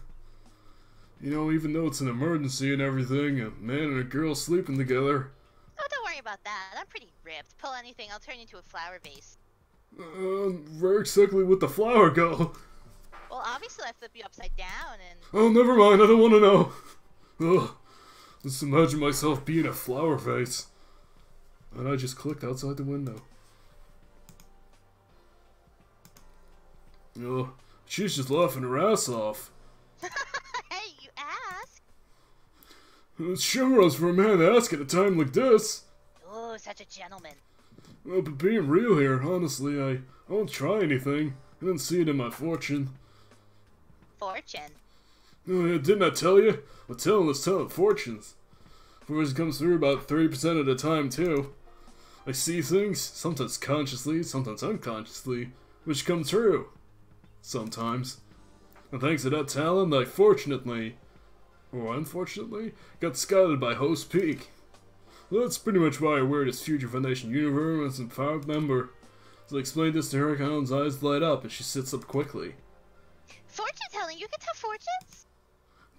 You know, even though it's an emergency and everything, a man and a girl sleeping together. Oh, don't worry about that. I'm pretty ripped. Pull anything, I'll turn you into a flower vase. Where exactly would the flower go? Well, obviously I flip you upside down and... Oh, never mind, I don't want to know. Ugh, just imagine myself being a flower vase. And I just clicked outside the window. Oh, she's just laughing her ass off. Hey, you asked. It's chivalrous for a man to ask at a time like this. Oh, such a gentleman. Well, but being real here, honestly, I won't try anything. I didn't see it in my fortune. Fortune? Oh, yeah, didn't I tell you? Well, telling is telling fortunes. Fortune comes through about 30% of the time, too. I see things, sometimes consciously, sometimes unconsciously, which come true. Sometimes. And thanks to that talent, I fortunately, or unfortunately, got scouted by Host Peak. Well, that's pretty much why I wear this Future Foundation uniform as a proud member. As I explained this to her, Kanon's eyes light up and she sits up quickly. Fortune telling? You can tell fortunes?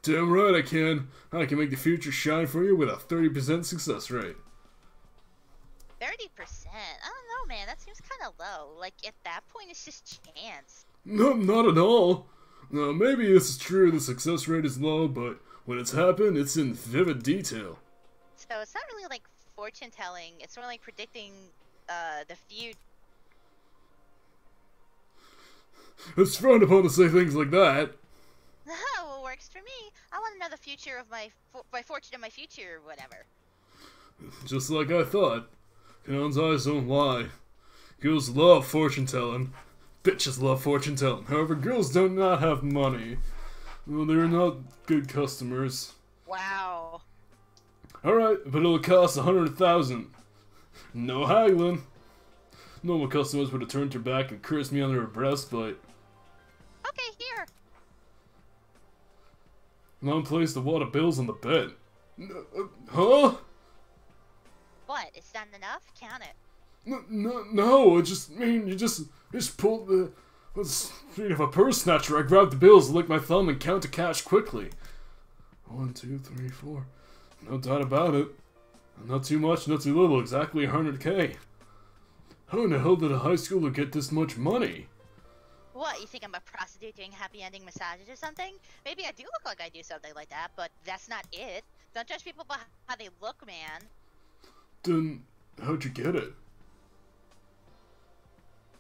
Damn right I can. I can make the future shine for you with a 30% success rate. 30%? I don't know, man. That seems kind of low. Like, at that point, it's just chance. No, not at all. Now, maybe this is true, the success rate is low, but when it's happened, it's in vivid detail. So it's not really like fortune telling. It's more like predicting the future. It's frowned upon to say things like that. Oh, well, works for me. I want to know the future of my fortune of my future or whatever. Just like I thought. Kanon's eyes don't lie. Girls love fortune telling. Bitches love fortune telling. However, girls do not have money. Well, they're not good customers. Wow. Alright, but it'll cost 100,000. No haggling. Normal customers would have turned her back and cursed me under her breast, but... Okay, here. Mom placed a wad of bills on the bed. Huh? What? It's not enough? Count it. No, I just mean, you just pulled the... Speaking of a purse snatcher, I grabbed the bills, licked my thumb, and count the cash quickly. 1, 2, 3, 4. No doubt about it. Not too much, not too little, exactly 100K. How in the hell did a high schooler get this much money? What, you think I'm a prostitute doing happy ending massages or something? Maybe I do look like I do something like that, but that's not it. Don't judge people by how they look, man. Then, how'd you get it?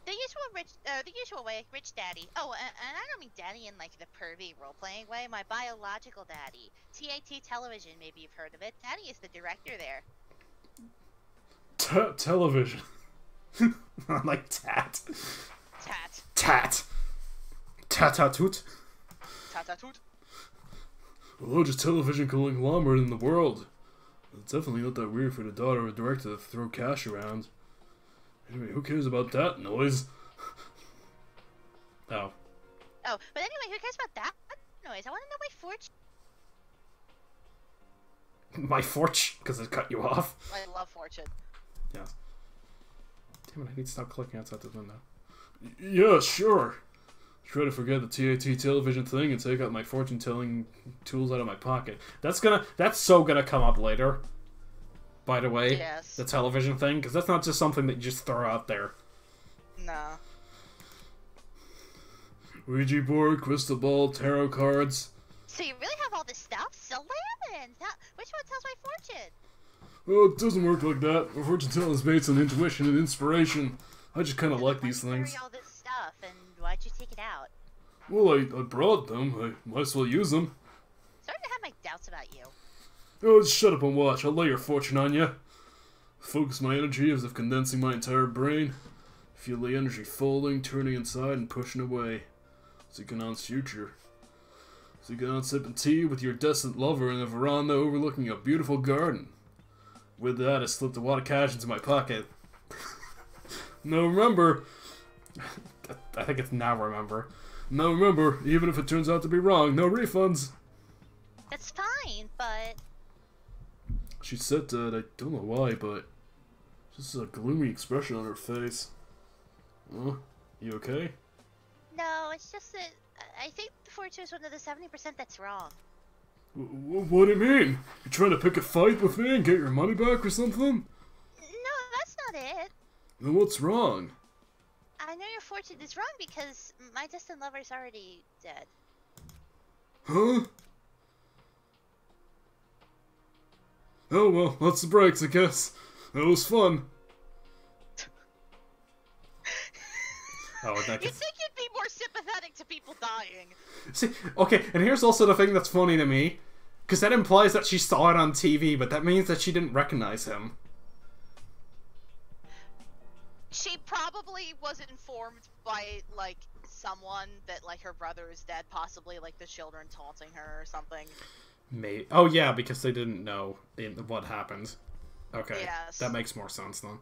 The usual way, rich daddy. Oh, and I don't mean daddy in like the pervy role-playing way. My biological daddy. TAT Television, maybe you've heard of it. Daddy is the director there. Television. I'm like tat. Tat. Tat. Tat-tat-toot. Tat-tat-toot. The largest television conglomerate in the world. It's definitely not that weird for the daughter of a director to throw cash around. Anyway, who cares about that noise? Oh. Oh, but anyway, who cares about that noise? I want to know my fortune. My fortune, because it cut you off. I love fortune. Yeah. Damn it, I need to stop clicking outside this window. Yeah, sure. Try to forget the TAT television thing and take out my fortune-telling tools out of my pocket. That's so gonna come up later. By the way, Yes. the television thing, because that's not just something that you just throw out there. No. Ouija board, crystal ball, tarot cards. So you really have all this stuff? So Lemon! Which one tells my fortune? Oh, it doesn't work like that. My fortune telling is based on intuition and inspiration. I just kind of like these Why'd you things. carry all this stuff, and why'd you take it out? Well, I brought them. I might as well use them. Starting to have my doubts about you. Oh, shut up and watch. I'll lay your fortune on you. Focus my energy as if condensing my entire brain. Feel the energy folding, turning inside, and pushing away. Zukonon's future. Zukonon sipping tea with your destined lover in a veranda overlooking a beautiful garden. With that, I slipped a wad of cash into my pocket. Now remember... I think it's now remember. Now remember, even if it turns out to be wrong, no refunds. That's fine, but... She said that, I don't know why, but... Just a gloomy expression on her face. Huh? You okay? No, it's just that I think the fortune is one of the 70% that's wrong. What do you mean? You trying to pick a fight with me and get your money back or something? No, that's not it. Then what's wrong? I know your fortune is wrong because my distant lover's already dead. Huh? Oh well, that's the breaks, I guess. That was fun. Oh, that You'd think you'd be more sympathetic to people dying. See, okay, and here's also the thing that's funny to me. Because that implies that she saw it on TV, but that means that she didn't recognize him. She probably was informed by, like, someone that, like, her brother is dead, possibly, like, the children taunting her or something. Maybe. Oh, yeah, because they didn't know what happened. Okay, Yes. that makes more sense, then.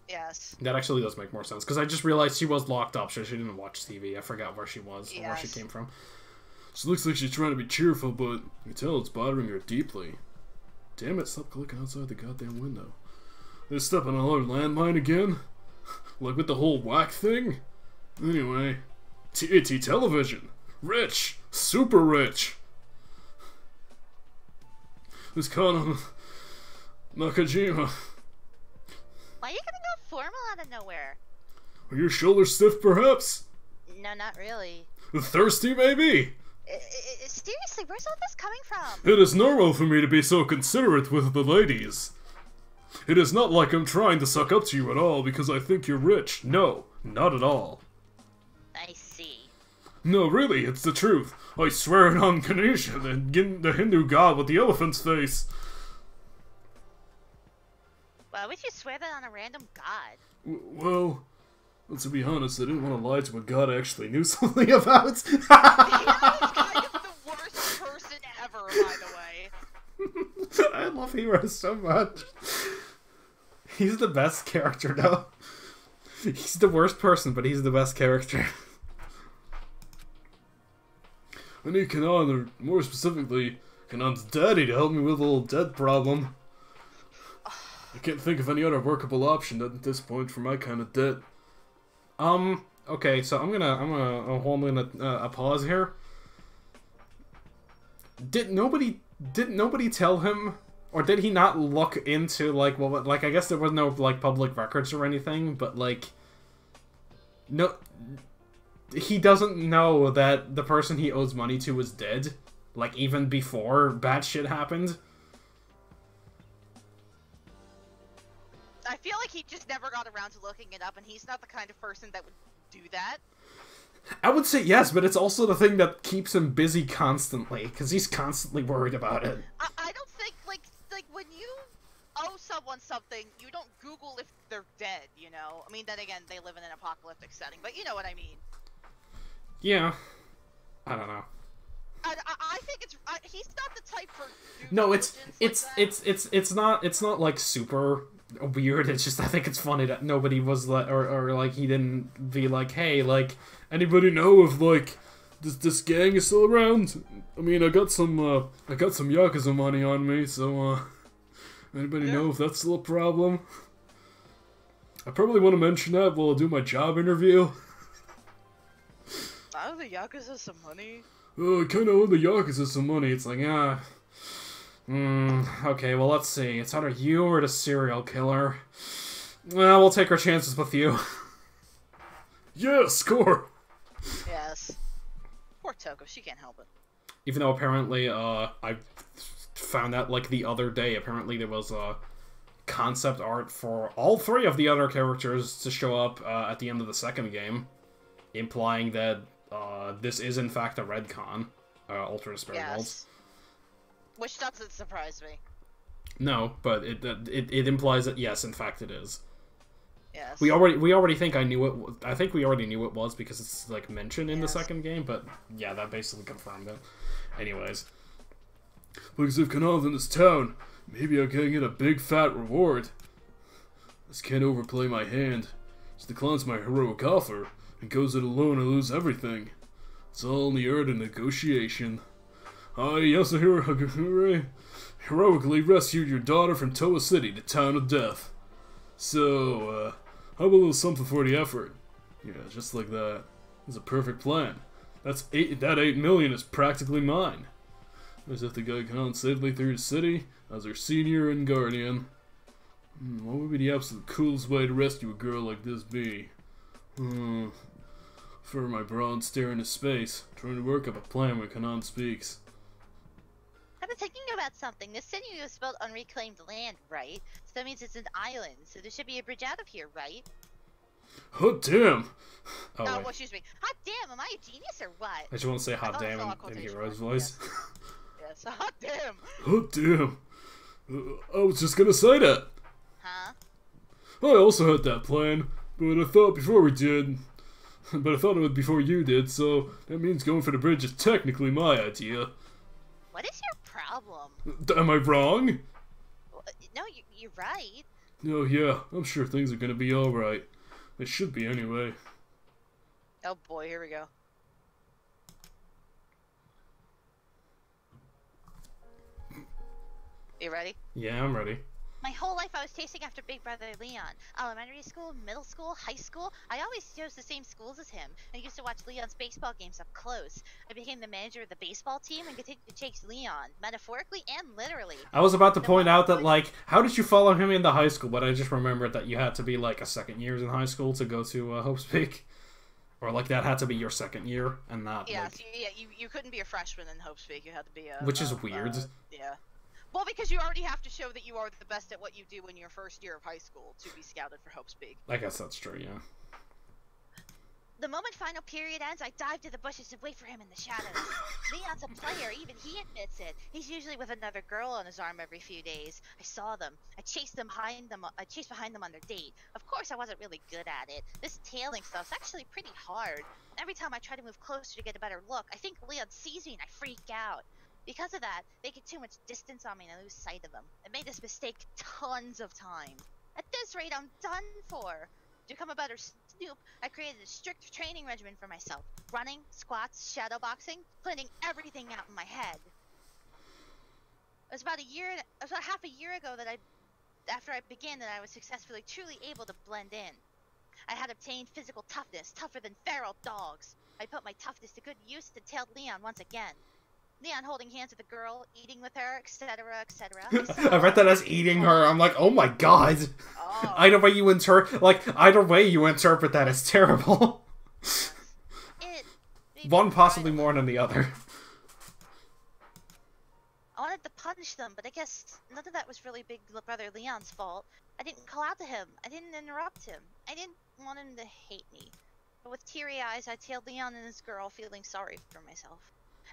Yes. That actually does make more sense, because I just realized she was locked up, so she didn't watch TV. I forgot where she was, or where she came from. She looks like she's trying to be cheerful, but you can tell it's bothering her deeply. Damn it, stop clicking outside the goddamn window. They're stepping on another landmine again? Like with the whole whack thing? Anyway, TAT television. Rich. Super rich. This Kana Nakajima. Why are you gonna go formal out of nowhere? Are your shoulders stiff, perhaps? No, not really. Thirsty, maybe? Seriously, where's all this coming from? It is normal for me to be so considerate with the ladies. It is not like I'm trying to suck up to you at all because I think you're rich. No, not at all. I see. No, really, it's the truth. I swear it on Ganesha, the Hindu god with the elephant's face. Why would you swear that on a random god? Well, to be honest, I didn't want to lie to a god I actually knew something about. He's kind of the worst person ever, by the way. I love Hero so much. He's the best character, though. He's the worst person, but he's the best character. I need Kanan, or more specifically, Kanan's daddy to help me with a little debt problem. I can't think of any other workable option at this point for my kind of debt. Okay, so I'm gonna hold in a pause here. Did nobody tell him, or did he not look into, like, well, like, I guess there was no, like, public records or anything, but, like, no, he doesn't know that the person he owes money to is dead, like, even before bad shit happened. I feel like he just never got around to looking it up, and he's not the kind of person that would do that. I would say yes, but it's also the thing that keeps him busy constantly, because he's constantly worried about it. I don't think, like when you owe someone something, you don't Google if they're dead, you know? I mean, then again, they live in an apocalyptic setting, but you know what I mean. Yeah. I don't know. I think he's not the type for due No, diligence it's not like super weird. It's just I think it's funny that nobody was like, or like he didn't be like, hey, like, anybody know if like this gang is still around? I mean, I got some Yakuza money on me, so anybody know if that's still a problem? I probably want to mention that while I do my job interview. I owe the Yakuza some money. I kind of owe the Yakuza some money. It's like, okay, well, let's see. It's either you or the serial killer. Well, we'll take our chances with you. Yeah, score! Yes. Poor Toko, she can't help it. Even though apparently, I found out, like, the other day, apparently there was, concept art for all three of the other characters to show up, at the end of the second game. Implying that, this is in fact a Redcon, Ultra Spirit Worlds. Which doesn't surprise me. No, but it implies that yes, in fact, it is. Yes. We already think I knew it. I think we already knew it was because it's like mentioned in the second game. But yeah, that basically confirmed it. Anyways, because if Kanal's in this town, maybe I can get a big fat reward. This can't overplay my hand. She declines my heroic offer and goes it alone and lose everything. It's all in the art of negotiation. I, Yasuhiro Hagakure, heroically rescued your daughter from Toa City, the town of death. So, how about a little something for the effort? Yeah, just like that. It's a perfect plan. That 8 million is practically mine. As if the guy can safely through the city as her senior and guardian. What would be the absolute coolest way to rescue a girl like this be? For my brawn stare into space, trying to work up a plan when Kanan speaks. I've been thinking about something. This city was built on reclaimed land, right? So that means it's an island, so there should be a bridge out of here, right? Hot damn! Oh, well, excuse me. Hot damn, am I a genius or what? I just want to say hot damn in Hero's voice. Yes, hot damn! Hot damn! I was just gonna say that! Huh? I also had that plan, but I thought before we did... But I thought it was before you did, so that means going for the bridge is technically my idea. What is your problem? Am I wrong? No, you're right. Oh yeah, I'm sure things are gonna be alright. They should be anyway. Oh boy, here we go. You ready? Yeah, I'm ready. My whole life I was chasing after Big Brother Leon. Elementary school, middle school, high school. I always chose the same schools as him and used to watch Leon's baseball games up close. I became the manager of the baseball team and continued to chase Leon, metaphorically and literally. I was about to point out that, like, how did you follow him into high school? But I just remembered that you had to be, like, a second year in high school to go to Hope's Peak. Or, like, that had to be your second year and not, yeah, like... so, yeah, you couldn't be a freshman in Hope's Peak. You had to be a... Which is weird. Yeah. Well, because you already have to show that you are the best at what you do in your first year of high school to be scouted for Hope's Peak. I guess that's true, yeah. The moment final period ends, I dive to the bushes and wait for him in the shadows. Leon's a player, even he admits it. He's usually with another girl on his arm every few days. I saw them. I chased behind them on their date. Of course, I wasn't really good at it. This tailing stuff's actually pretty hard. Every time I try to move closer to get a better look, I think Leon sees me and I freak out. Because of that, they get too much distance on me and I lose sight of them. I made this mistake tons of times. At this rate, I'm done for. To become a better Snoop, I created a strict training regimen for myself. Running, squats, shadow boxing, planning everything out in my head. It was about half a year ago that after I began, that I was successfully, truly able to blend in. I had obtained physical toughness, tougher than feral dogs. I put my toughness to good use and tailed Leon once again. Leon holding hands with a girl, eating with her, etc., etc. I read that as eating her. I'm like, oh my god. Oh. Either way you interpret that as terrible. One possibly more than the other. I wanted to punish them, but I guess none of that was really Big Brother Leon's fault. I didn't call out to him. I didn't interrupt him. I didn't want him to hate me. But with teary eyes, I tailed Leon and his girl, feeling sorry for myself.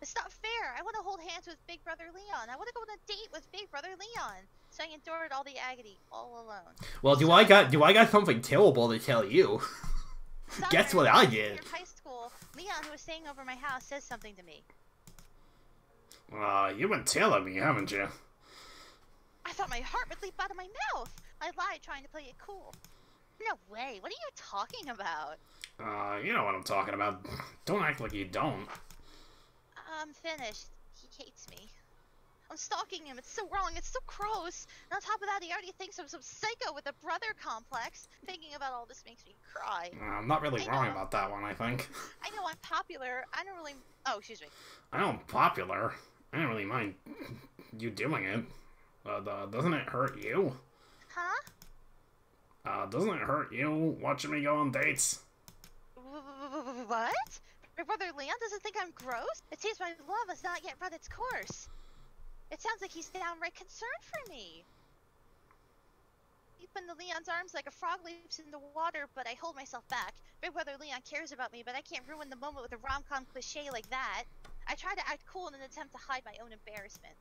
It's not fair. I want to hold hands with Big Brother Leon. I want to go on a date with Big Brother Leon. So I endured all the agony all alone. Well, do I got something terrible to tell you? Guess what I did? High school, Leon, who was staying over my house, says something to me. You've been telling me, haven't you? I thought my heart would leap out of my mouth. I lied, trying to play it cool. No way. What are you talking about? You know what I'm talking about. Don't act like you don't. I'm finished. He hates me. I'm stalking him. It's so wrong. It's so gross. And on top of that, he already thinks I'm some psycho with a brother complex. Thinking about all this makes me cry. I'm not really wrong about that one, I think. I know I'm popular. I don't really... Oh, excuse me. I know I'm popular. I don't really mind you doing it. Doesn't it hurt you? Huh? Doesn't it hurt you watching me go on dates? What? My brother Leon doesn't think I'm gross? It seems my love has not yet run its course. It sounds like he's downright concerned for me. Leap into Leon's arms like a frog leaps into water, but I hold myself back. Big brother Leon cares about me, but I can't ruin the moment with a rom-com cliche like that. I try to act cool in an attempt to hide my own embarrassment.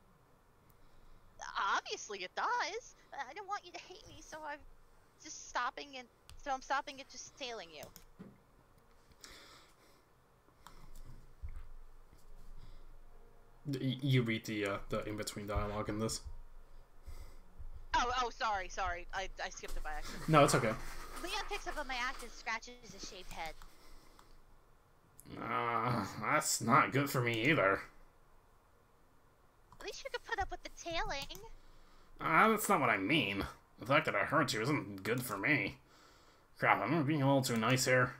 Obviously it does. I don't want you to hate me, so I'm stopping and just tailing you. You read the in-between dialogue in this. Oh, sorry. I skipped it by accident. No, it's okay. Leon picks up on my act and scratches his shaved head. That's not good for me either. At least you could put up with the tailing. That's not what I mean. The fact that I hurt you isn't good for me. Crap, I'm being a little too nice here.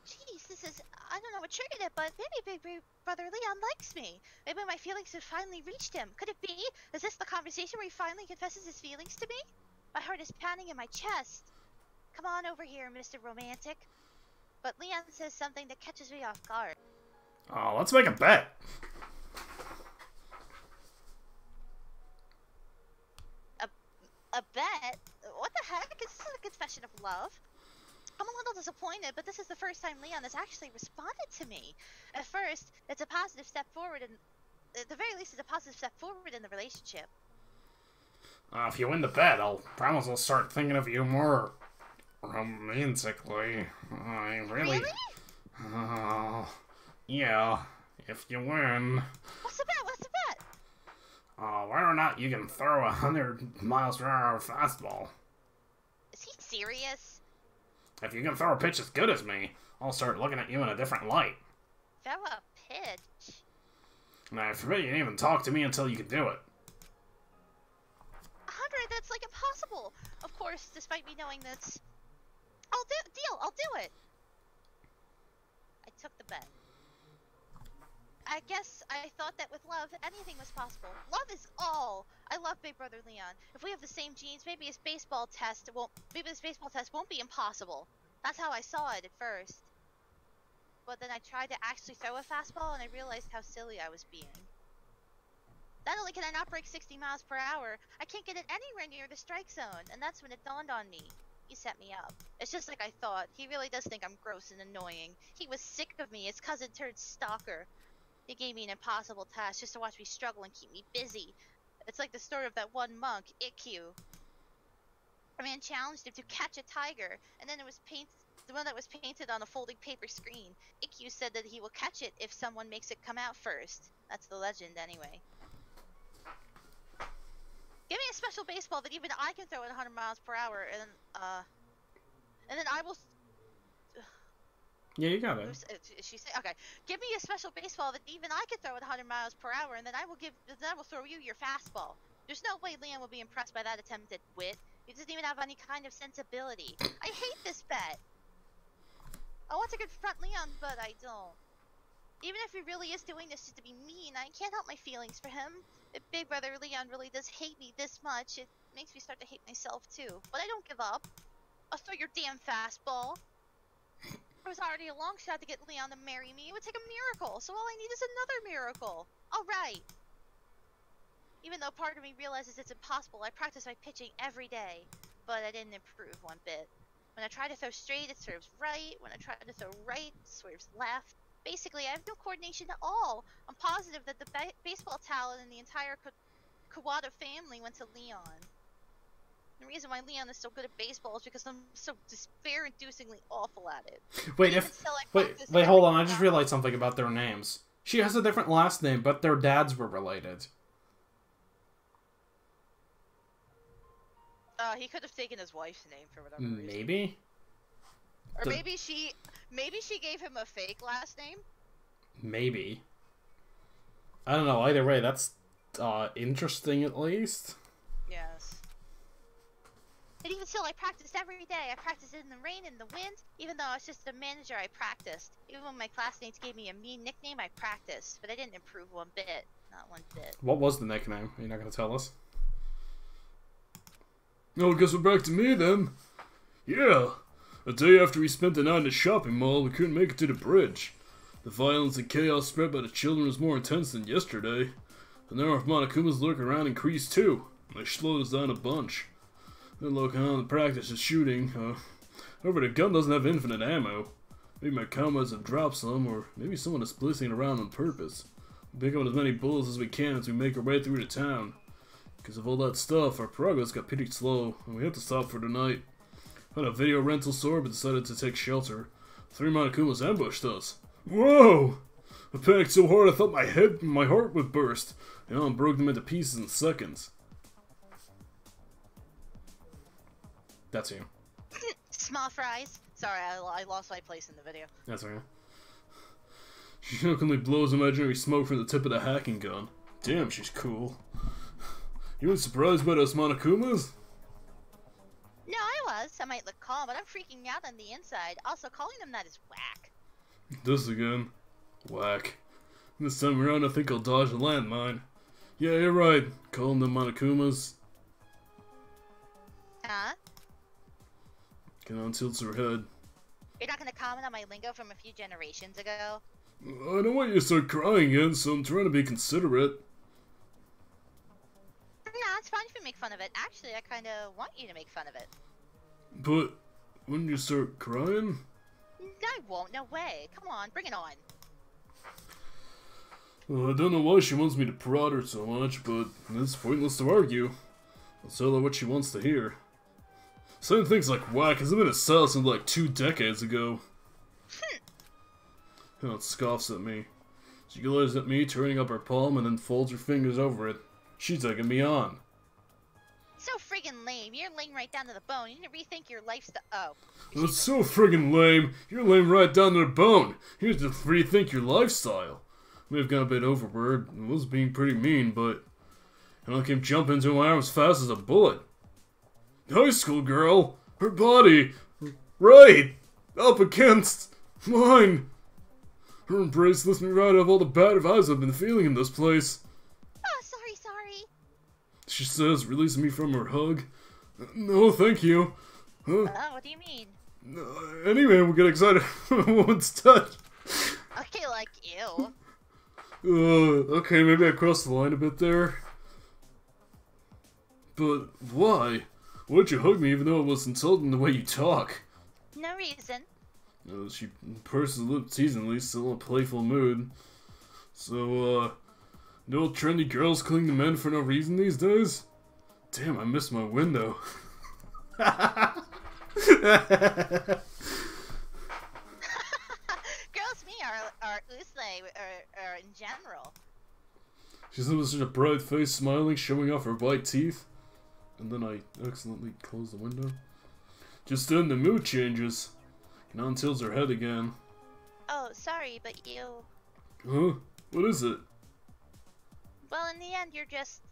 Jeez, I don't know what triggered it, but maybe Big Brother Leon likes me. Maybe my feelings have finally reached him. Could it be? Is this the conversation where he finally confesses his feelings to me? My heart is pounding in my chest. Come on over here, Mr. Romantic. But Leon says something that catches me off guard. Oh, let's make a bet. A bet? What the heck? Is this a confession of love? I'm a little disappointed, but this is the first time Leon has actually responded to me. At first, it's a positive step forward, and at the very least, it's a positive step forward in the relationship. If you win the bet, I'll promise I'll start thinking of you more romantically. I really? Yeah, if you win. What's the bet? Whether or not you can throw 100 miles per hour fastball. Is he serious? If you can throw a pitch as good as me, I'll start looking at you in a different light. Throw a pitch? And I forbid you to even talk to me until you can do it. 100? That's like impossible. Of course, despite me knowing this. I'll do it. I took the bet. I guess I thought that with love, anything was possible. Love is all. I love Big Brother Leon. If we have the same genes, maybe this baseball test won't be impossible. That's how I saw it at first. But then I tried to actually throw a fastball, and I realized how silly I was being. Not only can I not break 60 miles per hour, I can't get it anywhere near the strike zone, and that's when it dawned on me. He set me up. It's just like I thought. He really does think I'm gross and annoying. He was sick of me, his cousin turned stalker. He gave me an impossible task just to watch me struggle and keep me busy. It's like the story of that one monk, Ikkyu. A man challenged him to catch a tiger, and then it was the one that was painted on a folding paper screen. Ikkyu said that he will catch it if someone makes it come out first. That's the legend, anyway. Give me a special baseball that even I can throw at 100 miles per hour, and then I will. Yeah, you got it. She said, "Okay, give me a special baseball that even I can throw at 100 miles per hour, and then I will throw you your fastball." There's no way Leon will be impressed by that attempt at wit. He doesn't even have any kind of sensibility. I hate this bet. I want to confront Leon, but I don't. Even if he really is doing this just to be mean, I can't help my feelings for him. If Big Brother Leon really does hate me this much, it makes me start to hate myself too. But I don't give up. I'll throw your damn fastball. It was already a long shot to get Leon to marry me. It would take a miracle, so all I need is another miracle. Alright. Even though part of me realizes it's impossible, I practice my pitching every day. But I didn't improve one bit. When I try to throw straight, it swerves right. When I try to throw right, it swerves left. Basically, I have no coordination at all. I'm positive that the baseball talent in the entire Kawada family went to Leon. The reason why Leon is so good at baseball is because I'm so despair-inducingly awful at it. Wait, hold on. I just realized something about their names. She has a different last name, but their dads were related. He could have taken his wife's name for whatever reason. Maybe? Or maybe she gave him a fake last name? Maybe. I don't know. Either way, that's interesting at least. Yes. And even still, I practiced every day. I practiced in the rain and the wind. Even though I was just a manager, I practiced. Even when my classmates gave me a mean nickname, I practiced. But I didn't improve one bit. Not one bit. What was the nickname? Are you not going to tell us? Oh, I guess we're back to me then. Yeah. A day after we spent the night in the shopping mall, we couldn't make it to the bridge. The violence and chaos spread by the children was more intense than yesterday. The number of Monokumas lurking around increased too. They slowed us down a bunch. They're looking on the practice of shooting. However, the gun doesn't have infinite ammo. Maybe my comrades have dropped some, or maybe someone is blissing around on purpose. We pick up as many bullets as we can as we make our way through the town. Because of all that stuff, our progress got pretty slow, and we had to stop for the night. Found a video rental store, but decided to take shelter. 3 Monokumas ambushed us. Whoa! I panicked so hard I thought my heart would burst. And I broke them into pieces in seconds. That's you. Small fries. Sorry, I lost my place in the video. That's okay. She shockingly blows imaginary smoke from the tip of the hacking gun. Damn, she's cool. You weren't surprised by those Monokumas? No, I was. I might look calm, but I'm freaking out on the inside. Also, calling them that is whack. This again. Whack. This time around, I think I'll dodge the landmine. Yeah, you're right. Calling them Monokumas. Huh? Kanon tilts her head. You're not gonna comment on my lingo from a few generations ago? I don't want you to start crying again, so I'm trying to be considerate. No, it's fine if you make fun of it. Actually, I kinda want you to make fun of it. But, when you start crying? I won't, no way. Come on, bring it on. Well, I don't know why she wants me to prod her so much, but it's pointless to argue. I'll tell her what she wants to hear. Saying things like whack hasn't been a style since like 2 decades ago. Kanon scoffs at me. She glares at me, turning up her palm, and then folds her fingers over it. She's egging me on. So friggin' lame. You're lame right down to the bone. You need to rethink your lifestyle. Oh. That's so friggin' lame. You're lame right down to the bone. You need to rethink your lifestyle. May have gone a bit overboard. I was being pretty mean, but I came jumping into my arms fast as a bullet. High school girl. Her body. Right. Up against mine. Her embrace lifts me right out of all the bad vibes I've been feeling in this place. Oh, sorry. She says, releasing me from her hug. No, thank you. Huh? What do you mean? Any man will get excited when a woman's touch. Okay, like, ew. Okay, maybe I crossed the line a bit there. But why? Why'd you hug me even though it was insulting the way you talk? No reason. She purses her lips teasingly, still in a playful mood. So, no trendy girls cling to men for no reason these days? Damn, I missed my window. Girls me are usei or in general. She said with such a bright face, smiling, showing off her white teeth. And then I accidentally closed the window. Just then the mood changes. Kanon tilts her head again. Oh, sorry, but you... Huh? What is it? Well, in the end, you're just...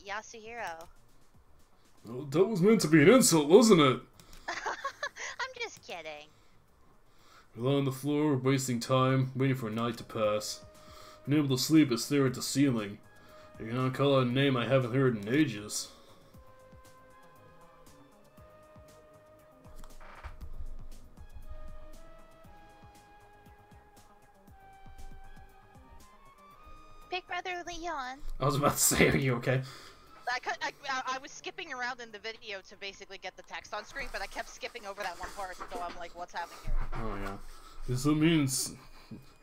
Yasuhiro. Oh, that was meant to be an insult, wasn't it? I'm just kidding. We lie on the floor, wasting time, waiting for night to pass. Unable to sleep, I stare at the ceiling. I cannot call out a name I haven't heard in ages. Big Brother Leon. I was about to say, are you okay? I was skipping around in the video to basically get the text on screen, but I kept skipping over that one part, so I'm like, what's happening here? Oh, yeah. This means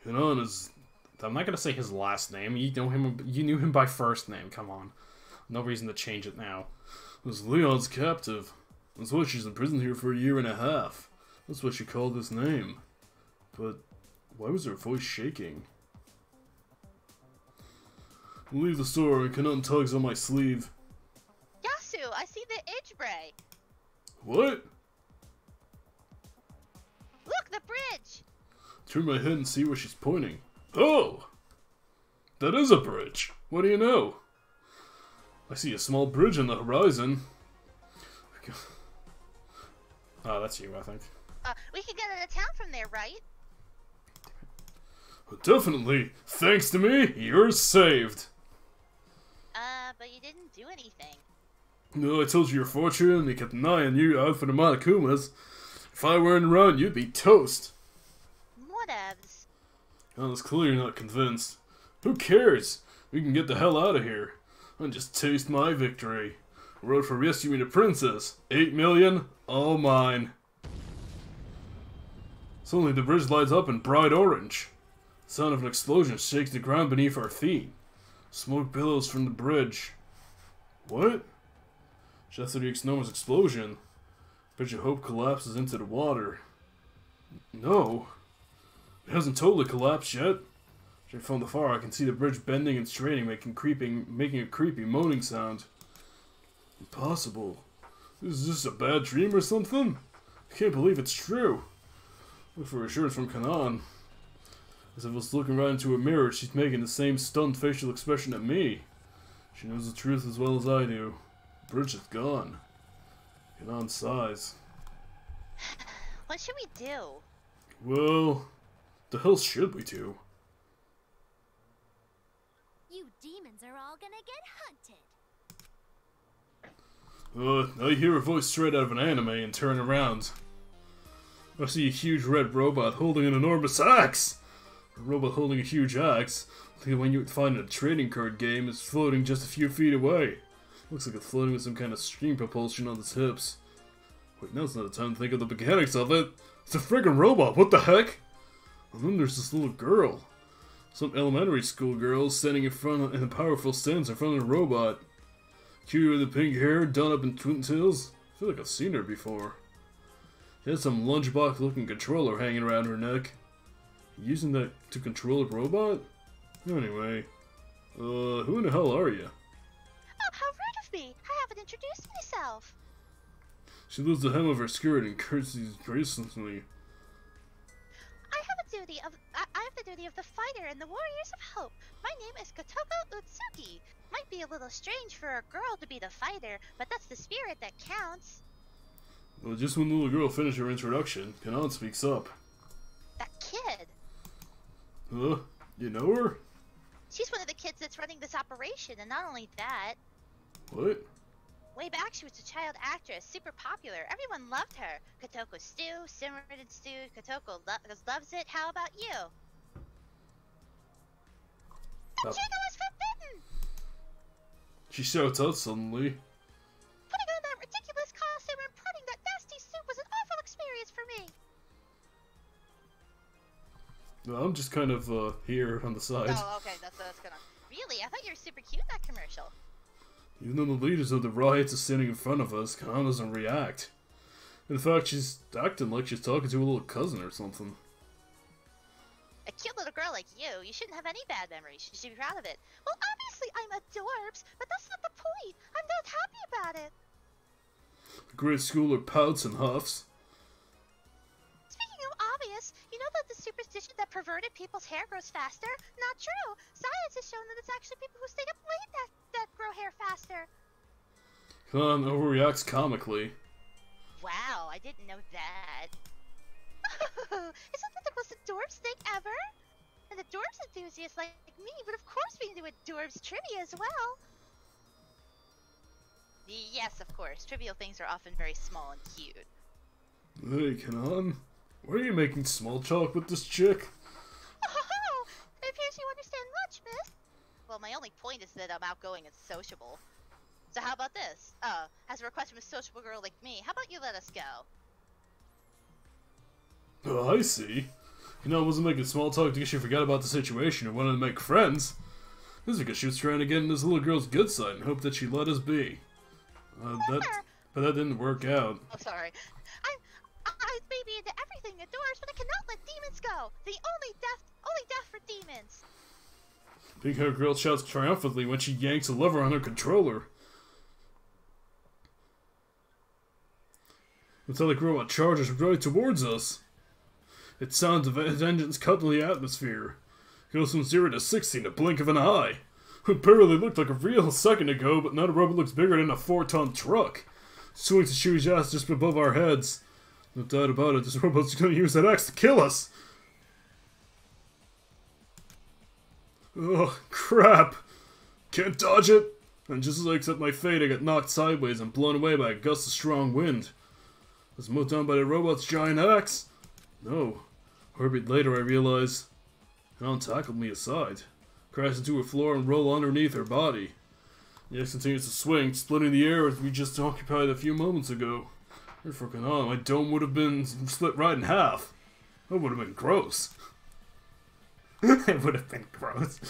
Kanon is... I'm not gonna say his last name. You knew him by first name. Come on. No reason to change it now. was Leon's captive. That's why she's in prison here for 1.5 years. That's what she called his name. But why was her voice shaking? I leave the store and Kanon tugs on my sleeve. Yasu, I see the Idgebray. What? Look, the bridge. Turn my head and see where she's pointing. Oh! That is a bridge. What do you know? I see a small bridge on the horizon. Oh, that's you, I think. We can get out of town from there, right? Definitely. Thanks to me, you're saved. But you didn't do anything. No, I told you your fortune and they kept an eye on you out for the Monokumas. If I weren't around, you'd be toast. Whatevs. Well, it's clear you're not convinced. Who cares? We can get the hell out of here. And just taste my victory. Rode for rescuing the princess. 8 million, all mine. Suddenly the bridge lights up in bright orange. The sound of an explosion shakes the ground beneath our feet. Smoke billows from the bridge. What? Just after the enormous explosion, Bridge of Hope collapses into the water. No. It hasn't totally collapsed yet. From afar, I can see the bridge bending and straining, making a creepy moaning sound. Impossible. Is this a bad dream or something? I can't believe it's true. Look for assurance from Kanan. As if I was looking right into a mirror, she's making the same stunned facial expression at me. She knows the truth as well as I do. The bridge is gone. Kanan sighs. What should we do? Well, the hell should we do? You demons are all gonna get hunted. I hear a voice straight out of an anime and turn around. I see a huge red robot holding an enormous axe! A robot holding a huge axe, like the one you would find in a trading card game, is floating just a few feet away. Looks like it's floating with some kind of stream propulsion on its hips. Wait, now's not the time to think of the mechanics of it. It's a friggin' robot, what the heck? And then there's this little girl. Some elementary school girl standing in a powerful stance in front of the robot. Cute with the pink hair, done up in twin tails. I feel like I've seen her before. She has some lunchbox looking controller hanging around her neck. Using that to control a robot? Anyway. Who in the hell are you? Oh, how rude of me! I haven't introduced myself! She lifts the hem of her skirt and curtsies gracefully. I have the duty of the fighter in the Warriors of Hope. My name is Kotoko Utsuki. Might be a little strange for a girl to be the fighter, but that's the spirit that counts. Well, just when the little girl finished her introduction, Kanan speaks up. That kid! Huh? You know her? She's one of the kids that's running this operation, and not only that, What? way back she was a child actress, super popular. Everyone loved her. Kotoko Stew, Simmered Stew, Kotoko loves it. How about you? Oh. Judo is forbidden! She shouts out suddenly. Putting on that ridiculous costume and putting that nasty suit was an awful experience for me. No, I'm just kind of, here on the side. Oh, okay, that's good. Really? I thought you were super cute in that commercial. Even though the leaders of the riots are standing in front of us, Kanan doesn't react. In fact, she's acting like she's talking to a little cousin or something. A cute little girl like you shouldn't have any bad memories. You should be proud of it. Well, obviously I'm adorbs, but that's not the point. I'm not happy about it. The great schooler pouts and huffs. Speaking of obvious, you know that the superstition that perverted people's hair grows faster? Not true. Science has shown that it's actually people who stay up late that grow hair faster. Kanan overreacts comically. Wow, I didn't know that. Isn't that the most adorbs thing ever? And adorbs enthusiasts like me would of course be into adorbs trivia as well. Yes, of course. Trivial things are often very small and cute. Hey, Kanan. Why are you making small talk with this chick? Oh, it appears you understand much, miss. Well, my only point is that I'm outgoing and sociable. So how about this? As a request from a sociable girl like me, how about you let us go? Oh, I see. I wasn't making small talk because she forgot about the situation or wanted to make friends. This is because she was trying to get in this little girl's good side and hope that she'd let us be. But that didn't work out. Oh, sorry. I may be into everything indoors, but I cannot let demons go. The only death for demons. Pink-haired girl shouts triumphantly when she yanks a lever on her controller. The metallic robot charges right towards us. Its sounds of engines cut through the atmosphere. It goes from 0 to 60 in a blink of an eye. It barely looked like a real second ago, but now the robot looks bigger than a 4-ton truck. Swings its huge ass just above our heads. No doubt about it, this robot's gonna use that axe to kill us! Oh, crap! Can't dodge it! And just as I accept my fate, I get knocked sideways and blown away by a gust of strong wind. I was mowed down by the robot's giant axe? No. A bit later I realize Kanan tackled me aside, crashed into her floor and rolled underneath her body. The axe continues to swing, splitting the air as we just occupied a few moments ago. For Kanan, my dome would have been split right in half. That would have been gross. It would have been gross.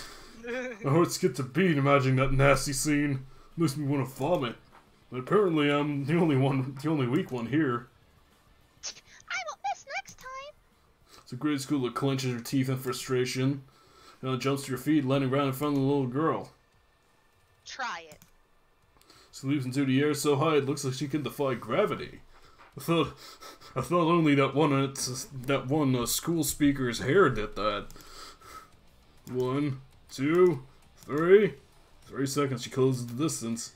My heart skipped a beat imagining that nasty scene. Makes me want to vomit. But apparently I'm the only weak one here. I won't miss next time. The grade schooler clenches her teeth in frustration. Jumps to her feet, landing right in front of the little girl. Try it. She leaps into the air so high it looks like she can defy gravity. I thought only that one school speaker's hair did that. 1, 2, 3. 3 seconds, she closes the distance.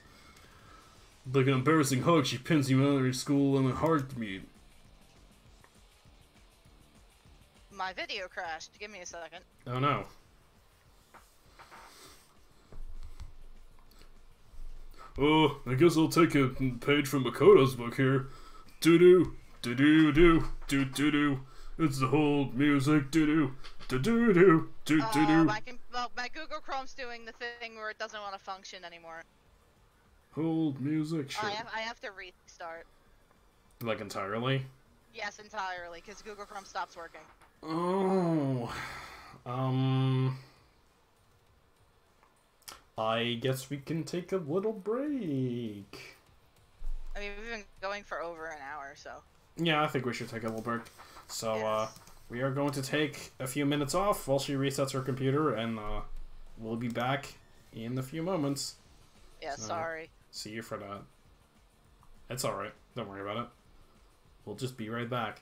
Like an embarrassing hug, she pins you out of your school in a heartbeat. My video crashed. Give me a second. Oh no. Oh, I guess I'll take a page from Makoto's book here. Do-do, do-do-do, do-do-do. It's the whole music, do-do, do-do-do, do-do-do. My Google Chrome's doing the thing where it doesn't want to function anymore. Hold music, shit. I have to restart. Like entirely? Yes, entirely, because Google Chrome stops working. Oh. I guess we can take a little break. I mean, we've been going for over an hour, so. Yeah, I think we should take a little break. So, Yes. we are going to take a few minutes off while she resets her computer, and, we'll be back in a few moments. Yeah, So, sorry. See you for that. It's alright. Don't worry about it. We'll just be right back.